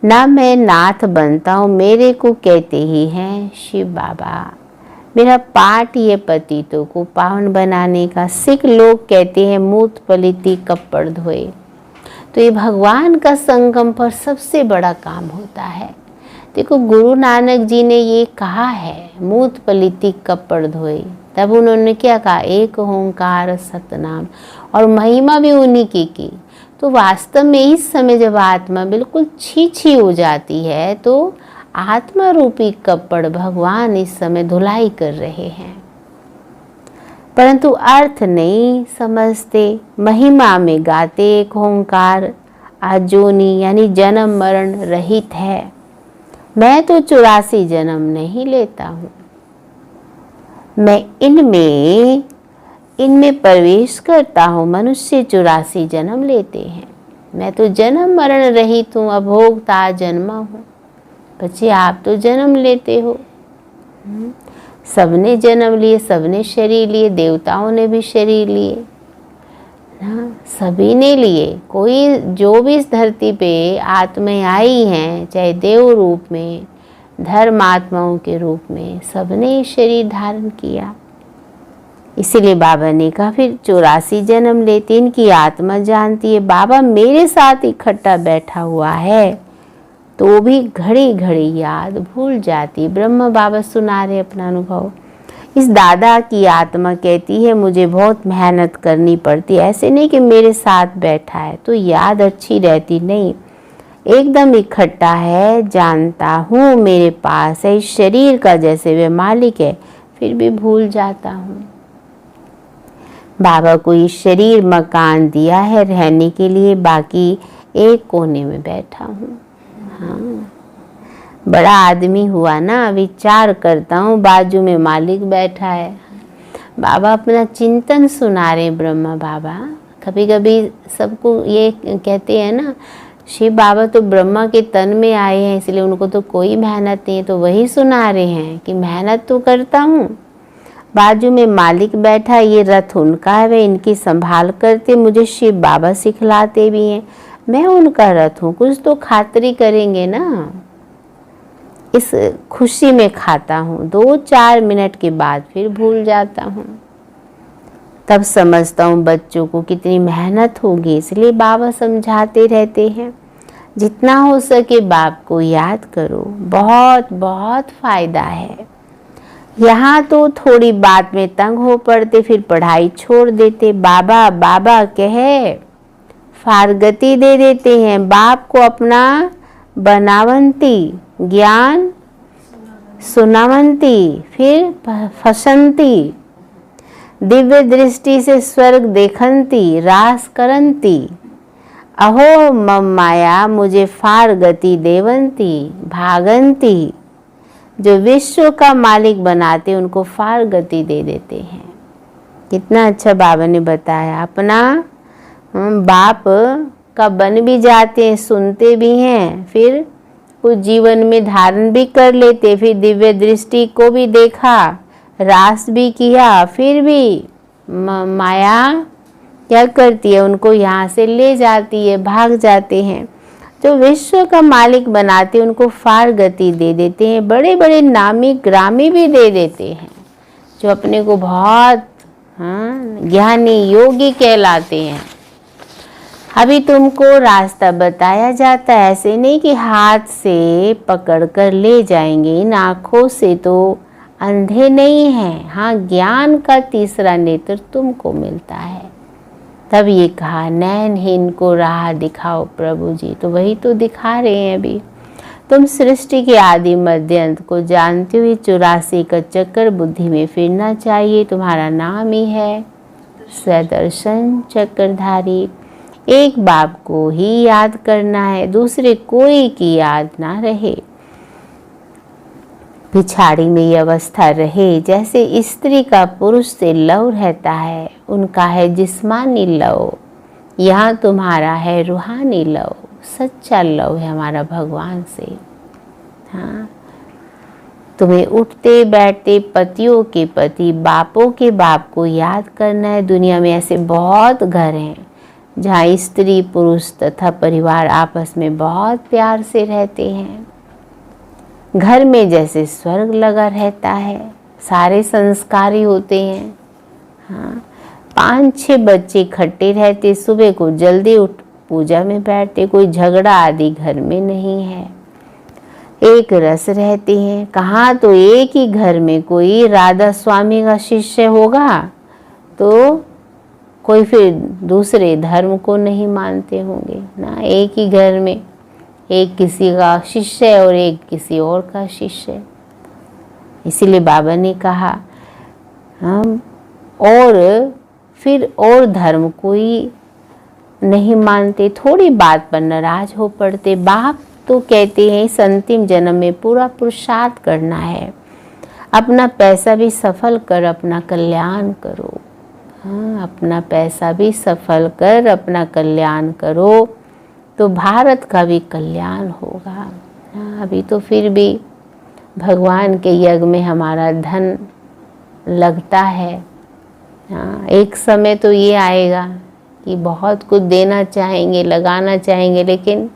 ना मैं नाथ बनता हूँ। मेरे को कहते ही हैं शिव बाबा। मेरा पाठ ये पतितों को पावन बनाने का। सिख लोग कहते हैं मूत पलिती कपड़ धोए। तो ये भगवान का संगम पर सबसे बड़ा काम होता है। देखो, गुरु नानक जी ने ये कहा है मूत पलिती कपड़ धोए। तब उन्होंने क्या कहा, एक ओंकार सतनाम, और महिमा भी उन्हीं की। तो वास्तव में इस समय जब आत्मा बिल्कुल छी हो जाती है तो आत्मा रूपी कपड़ भगवान इस समय धुलाई कर रहे हैं, परंतु अर्थ नहीं समझते। महिमा में गाते एक ओंकार आजोनी, यानी जन्म मरण रहित है। मैं तो 84 जन्म नहीं लेता हूँ, मैं इनमें प्रवेश करता हूँ। मनुष्य 84 जन्म लेते हैं, मैं तो जन्म मरण रहित हूँ, अभोक्ता जन्मा हूँ। बच्चे आप तो जन्म लेते हो, सबने जन्म लिए, सबने शरीर लिए, देवताओं ने भी शरीर लिए, सभी ने लिए। कोई जो भी इस धरती पे आत्माएं आई हैं, चाहे देव रूप में, धर्मात्माओं के रूप में, सबने शरीर धारण किया। इसीलिए बाबा ने कहा फिर 84 जन्म लेते, इनकी आत्मा जानती है। बाबा मेरे साथ इकट्ठा बैठा हुआ है तो भी घड़ी घड़ी याद भूल जाती। ब्रह्म बाबा सुना रहे अपना अनुभव। इस दादा की आत्मा कहती है मुझे बहुत मेहनत करनी पड़ती, ऐसे नहीं कि मेरे साथ बैठा है तो याद अच्छी रहती, नहीं, एकदम इकट्ठा है, जानता हूँ मेरे पास है, इस शरीर का जैसे वे मालिक है, फिर भी भूल जाता हूँ। बाबा को इस शरीर मकान दिया है रहने के लिए, बाकी एक कोने में बैठा हूँ। हाँ, बड़ा आदमी हुआ ना, विचार करता हूँ बाजू में मालिक बैठा है। बाबा अपना चिंतन सुना रहे ब्रह्मा बाबा। कभी कभी सबको ये कहते हैं ना, शिव बाबा तो ब्रह्मा के तन में आए हैं इसलिए उनको तो कोई मेहनत नहीं है, तो वही सुना रहे हैं कि मेहनत तो करता हूँ, बाजू में मालिक बैठा, ये रथ उनका है, वे इनकी संभाल करते, मुझे शिव बाबा सिखलाते भी हैं, मैं उनका रथ हूँ, कुछ तो खातिरी करेंगे ना। इस खुशी में खाता हूँ, 2-4 मिनट के बाद फिर भूल जाता हूँ। तब समझता हूँ बच्चों को कितनी मेहनत होगी, इसलिए बाबा समझाते रहते हैं जितना हो सके बाप को याद करो, बहुत बहुत फायदा है। यहाँ तो थोड़ी बात में तंग हो पड़ते, फिर पढ़ाई छोड़ देते, बाबा बाबा कहे फारगती दे देते हैं, बाप को अपना बनावंती, ज्ञान सुनावंती, फिर फसंती, दिव्य दृष्टि से स्वर्ग देखंती, रास करंती, अहो मम माया मुझे फार गति देवंती, भागंती। जो विश्व का मालिक बनाते उनको फार गति दे देते हैं। कितना अच्छा बाबा ने बताया, अपना बाप का बन भी जाते हैं, सुनते भी हैं, फिर कुछ जीवन में धारण भी कर लेते, फिर दिव्य दृष्टि को भी देखा, रास भी किया, फिर भी माया क्या करती है, उनको यहाँ से ले जाती है, भाग जाते हैं। जो विश्व का मालिक बनाते उनको फार गति दे देते हैं, बड़े बड़े नामी ग्रामी भी दे देते हैं, जो अपने को बहुत ज्ञानी योगी कहलाते हैं। अभी तुमको रास्ता बताया जाता है, ऐसे नहीं कि हाथ से पकड़ कर ले जाएंगे, इन आँखों से तो अंधे नहीं हैं। हाँ, ज्ञान का तीसरा नेत्र तुमको मिलता है। तब ये कहा नैनहीन को राह दिखाओ प्रभु जी, तो वही तो दिखा रहे हैं अभी। तुम सृष्टि के आदि मध्य अंत को जानते हुए 84 का चक्कर बुद्धि में फिरना चाहिए। तुम्हारा नाम ही है सदर्शन चक्रधारी। एक बाप को ही याद करना है, दूसरे कोई की याद ना रहे। पिछाड़ी में ये अवस्था रहे जैसे स्त्री का पुरुष से लव रहता है, उनका है जिस्मानी लव, यहाँ तुम्हारा है रूहानी लव, सच्चा लव है हमारा भगवान से। हाँ, तुम्हें उठते बैठते पतियों के पति, बापों के बाप को याद करना है। दुनिया में ऐसे बहुत घर हैं जहाँ स्त्री पुरुष तथा परिवार आपस में बहुत प्यार से रहते हैं। घर में जैसे स्वर्ग लगा रहता है, सारे संस्कारी होते हैं। हाँ, 5-6 बच्चे इकट्ठे रहते, सुबह को जल्दी उठ पूजा में बैठते, कोई झगड़ा आदि घर में नहीं है। एक रस रहते हैं। कहाँ तो एक ही घर में कोई राधा स्वामी का शिष्य होगा तो कोई फिर दूसरे धर्म को नहीं मानते होंगे ना। एक ही घर में एक किसी का शिष्य है और एक किसी और का शिष्य है। इसीलिए बाबा ने कहा हम और फिर और धर्म कोई नहीं मानते, थोड़ी बात पर नाराज हो पड़ते। बाप तो कहते हैं इस अंतिम जन्म में पूरा पुरुषार्थ करना है, अपना पैसा भी सफल कर अपना कल्याण करो। हाँ, अपना पैसा भी सफल कर अपना कल्याण करो तो भारत का भी कल्याण होगा। हाँ, अभी तो फिर भी भगवान के यज्ञ में हमारा धन लगता है। हाँ, एक समय तो ये आएगा कि बहुत कुछ देना चाहेंगे, लगाना चाहेंगे, लेकिन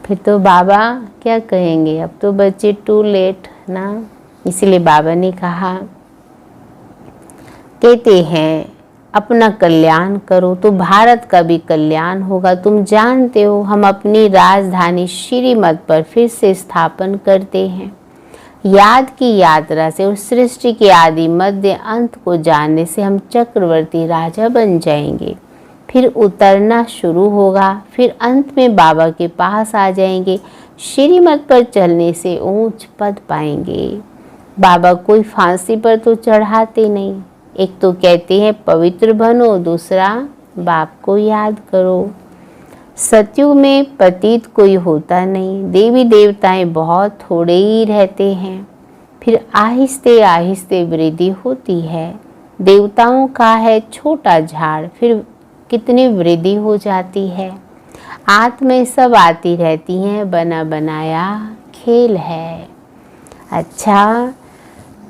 फिर तो बाबा क्या कहेंगे, अब तो बच्चे टू लेट ना। इसलिए बाबा ने कहा, कहते हैं अपना कल्याण करो तो भारत का भी कल्याण होगा। तुम जानते हो हम अपनी राजधानी श्रीमत पर फिर से स्थापन करते हैं। याद की यात्रा से और सृष्टि के आदि मध्य अंत को जानने से हम चक्रवर्ती राजा बन जाएंगे। फिर उतरना शुरू होगा, फिर अंत में बाबा के पास आ जाएंगे। श्रीमत पर चलने से ऊंच पद पाएंगे। बाबा कोई फांसी पर तो चढ़ाते नहीं। एक तो कहते हैं पवित्र बनो, दूसरा बाप को याद करो। सतयुग में पतित कोई होता नहीं, देवी देवताएं बहुत थोड़े ही रहते हैं। फिर आहिस्ते आहिस्ते वृद्धि होती है। देवताओं का है छोटा झाड़, फिर कितनी वृद्धि हो जाती है। आत्माएं सब आती रहती हैं, बना बनाया खेल है। अच्छा,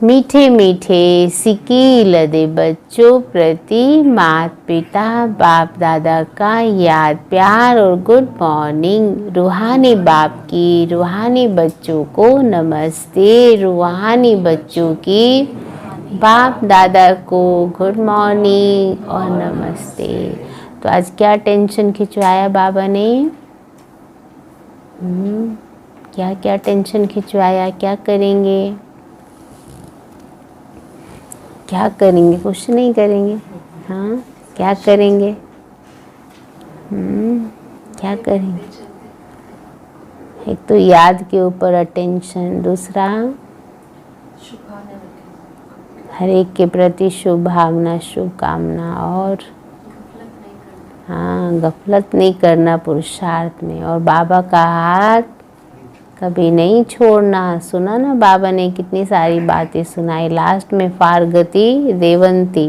मीठे मीठे सिकील दे बच्चों प्रति माता पिता बाप दादा का याद प्यार और गुड मॉर्निंग। रूहानी बाप की रूहानी बच्चों को नमस्ते। रूहानी बच्चों की बाप दादा को गुड मॉर्निंग और नमस्ते। तो आज क्या टेंशन खिंचवाया बाबा ने? क्या क्या टेंशन खिंचवाया? क्या करेंगे? क्या करेंगे? कुछ नहीं करेंगे। हाँ, क्या करेंगे? क्या करेंगे? एक तो याद के ऊपर अटेंशन, दूसरा हर एक के प्रति शुभ भावना शुभकामना, और हाँ, गफलत नहीं करना पुरुषार्थ में, और बाबा का हाथ कभी नहीं छोड़ना। सुना ना बाबा ने कितनी सारी बातें सुनाई, लास्ट में फारगति देवंती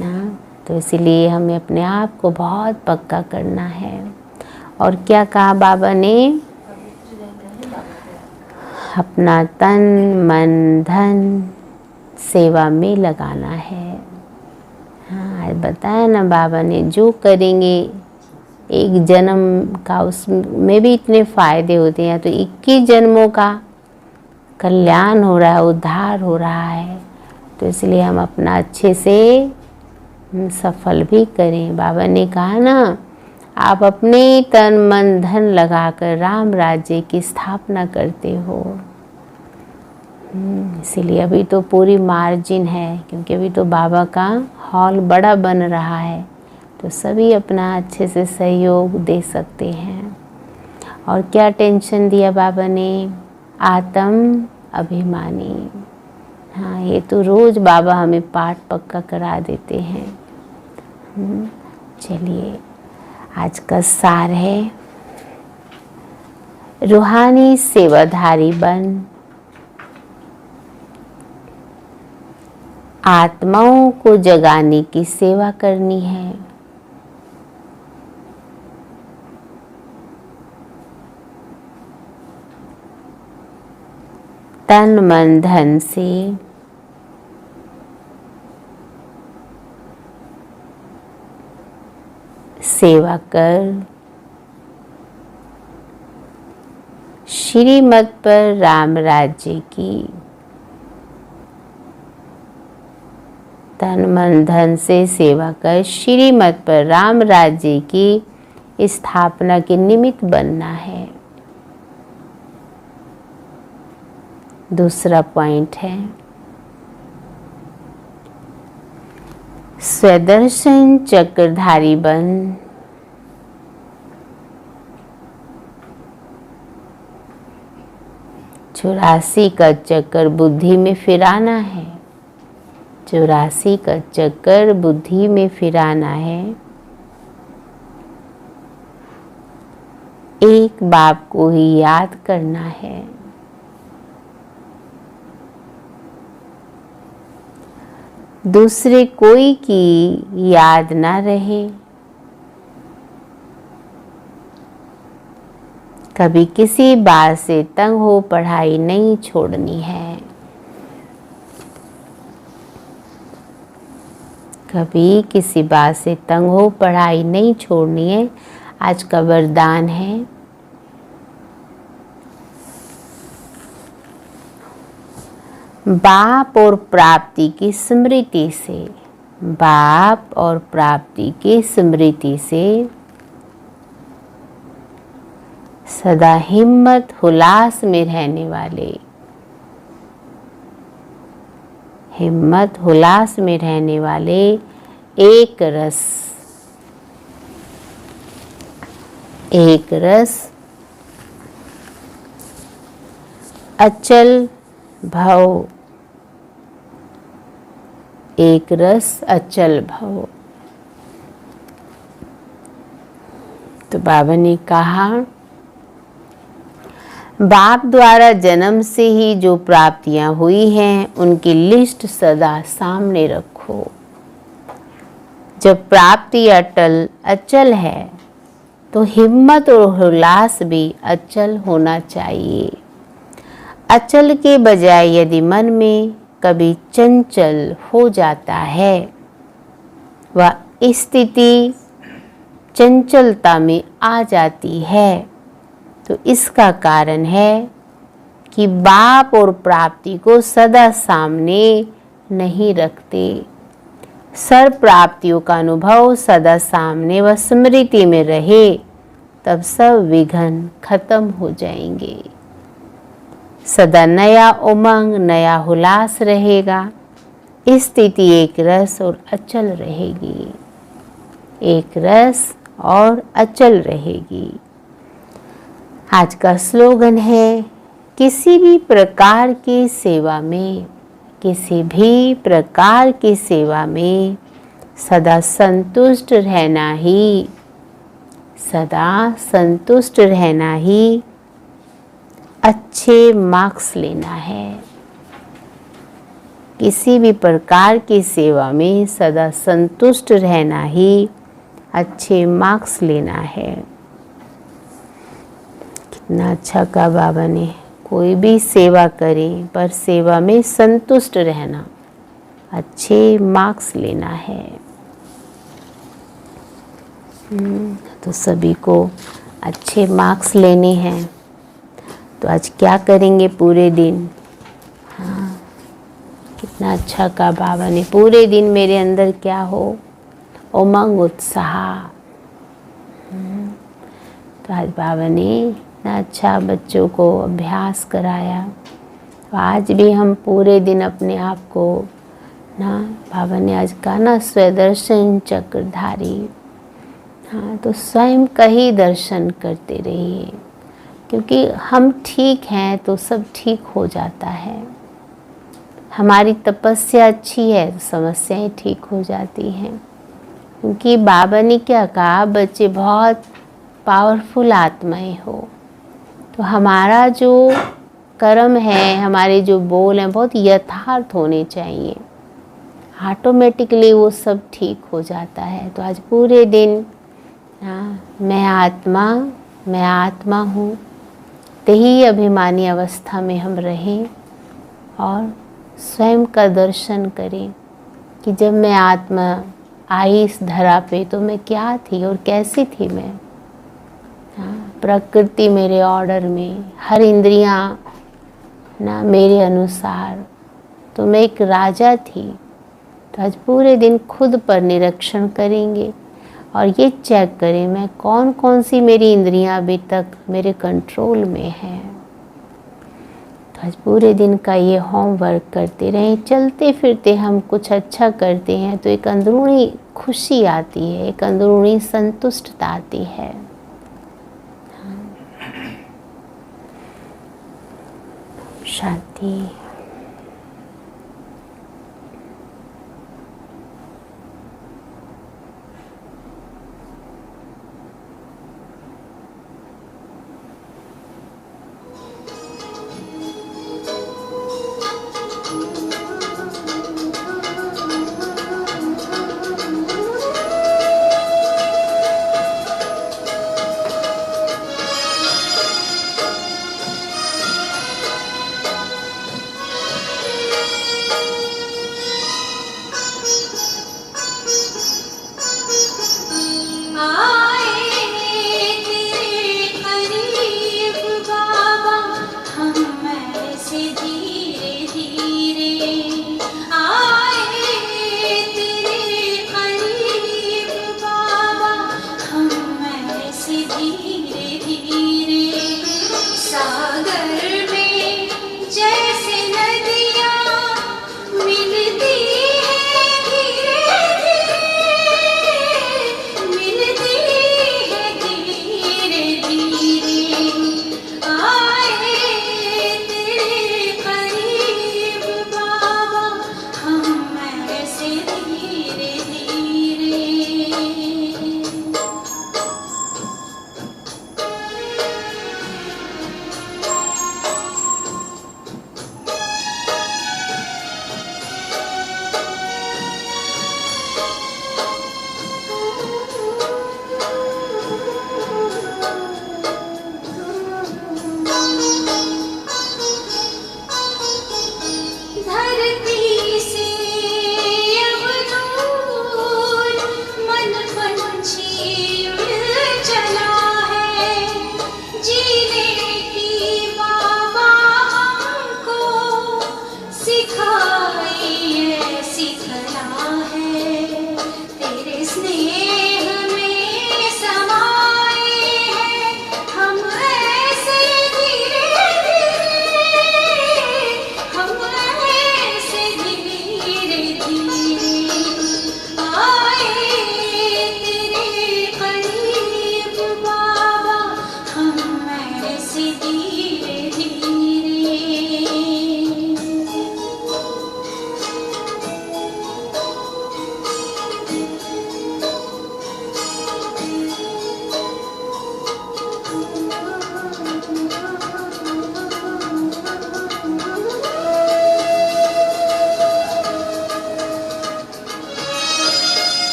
ना। तो इसीलिए हमें अपने आप को बहुत पक्का करना है। और क्या कहा बाबा ने? अपना तन मन धन सेवा में लगाना है। हाँ, बताया ना बाबा ने, जो करेंगे एक जन्म का उसमें भी इतने फायदे होते हैं, तो 21 जन्मों का कल्याण हो रहा है, उद्धार हो रहा है। तो इसलिए हम अपना अच्छे से सफल भी करें। बाबा ने कहा ना, आप अपने तन मन धन लगाकर राम राज्य की स्थापना करते हो। इसीलिए अभी तो पूरी मार्जिन है, क्योंकि अभी तो बाबा का हॉल बड़ा बन रहा है, तो सभी अपना अच्छे से सहयोग दे सकते हैं। और क्या टेंशन दिया बाबा ने? आत्म अभिमानी। हाँ, ये तो रोज बाबा हमें पाठ पक्का करा देते हैं। चलिए, आज का सार है, रूहानी सेवाधारी बन, आत्माओं को जगाने की सेवा करनी है। तन मन धन से सेवा कर श्रीमत पर राम राज्य की। तन मन धन से सेवा कर श्रीमत पर राम राज्य की स्थापना के निमित्त बनना है। दूसरा पॉइंट है स्वदर्शन चक्रधारी बन। 84 का चक्कर बुद्धि में फिराना है। 84 का चक्कर बुद्धि में फिराना है। एक बाप को ही याद करना है। दूसरे कोई की याद ना रहे। कभी किसी बात से तंग हो पढ़ाई नहीं छोड़नी है। कभी किसी बात से तंग हो पढ़ाई नहीं छोड़नी है। आज का वरदान है बाप और प्राप्ति की स्मृति से, बाप और प्राप्ति की स्मृति से सदा हिम्मत हुलास में रहने वाले, हिम्मत हुलास में रहने वाले एक रस, एक रस अचल भव, एक रस अचल भव। तो बाबा ने कहा बाप द्वारा जन्म से ही जो प्राप्तियां हुई हैं उनकी लिस्ट सदा सामने रखो। जब प्राप्ति अटल अचल है तो हिम्मत और उल्लास भी अचल होना चाहिए। अचल के बजाय यदि मन में कभी चंचल हो जाता है, वह स्थिति चंचलता में आ जाती है, तो इसका कारण है कि बाप और प्राप्ति को सदा सामने नहीं रखते। सर्व प्राप्तियों का अनुभव सदा सामने व स्मृति में रहे, तब सब विघ्न खत्म हो जाएंगे। सदा नया उमंग, नया हुलास रहेगा। स्थिति एक रस और अचल रहेगी, एक रस और अचल रहेगी। आज का स्लोगन है किसी भी प्रकार की सेवा में, किसी भी प्रकार की सेवा में सदा संतुष्ट रहना ही, सदा संतुष्ट रहना ही अच्छे मार्क्स लेना है। किसी भी प्रकार की सेवा में सदा संतुष्ट रहना ही अच्छे मार्क्स लेना है। कितना अच्छा कहा बाबा ने, कोई भी सेवा करें पर सेवा में संतुष्ट रहना, अच्छे मार्क्स लेना है। तो सभी को अच्छे मार्क्स लेने हैं, तो आज क्या करेंगे पूरे दिन? हाँ, कितना अच्छा कहा बाबा ने, पूरे दिन मेरे अंदर क्या हो? उमंग, उत्साह। तो आज बाबा ने इतना अच्छा बच्चों को अभ्यास कराया। तो आज भी हम पूरे दिन अपने आप को ना, बाबा ने आज कहा ना स्वदर्शन चक्रधारी, हाँ, तो स्वयं का ही दर्शन करते रहिए, क्योंकि हम ठीक हैं तो सब ठीक हो जाता है। हमारी तपस्या अच्छी है तो समस्याएं ठीक हो जाती हैं। क्योंकि बाबा ने क्या कहा, बच्चे बहुत पावरफुल आत्माएं हो, तो हमारा जो कर्म है, हमारे जो बोल हैं बहुत यथार्थ होने चाहिए, ऑटोमेटिकली वो सब ठीक हो जाता है। तो आज पूरे दिन मैं आत्मा हूँ, यही अभिमानी अवस्था में हम रहें और स्वयं का दर्शन करें कि जब मैं आत्मा आई इस धरा पे तो मैं क्या थी और कैसी थी मैं। प्रकृति मेरे ऑर्डर में, हर इंद्रियां ना मेरे अनुसार, तो मैं एक राजा थी। तो आज पूरे दिन खुद पर निरीक्षण करेंगे और ये चेक करें मैं कौन कौन सी मेरी इंद्रियां अभी तक मेरे कंट्रोल में है। तो आज पूरे दिन का ये होमवर्क करते रहें। चलते फिरते हम कुछ अच्छा करते हैं तो एक अंदरूनी खुशी आती है, एक अंदरूनी संतुष्टता आती है। शांति।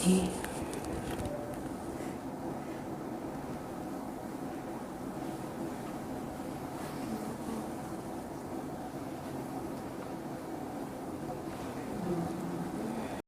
रहे।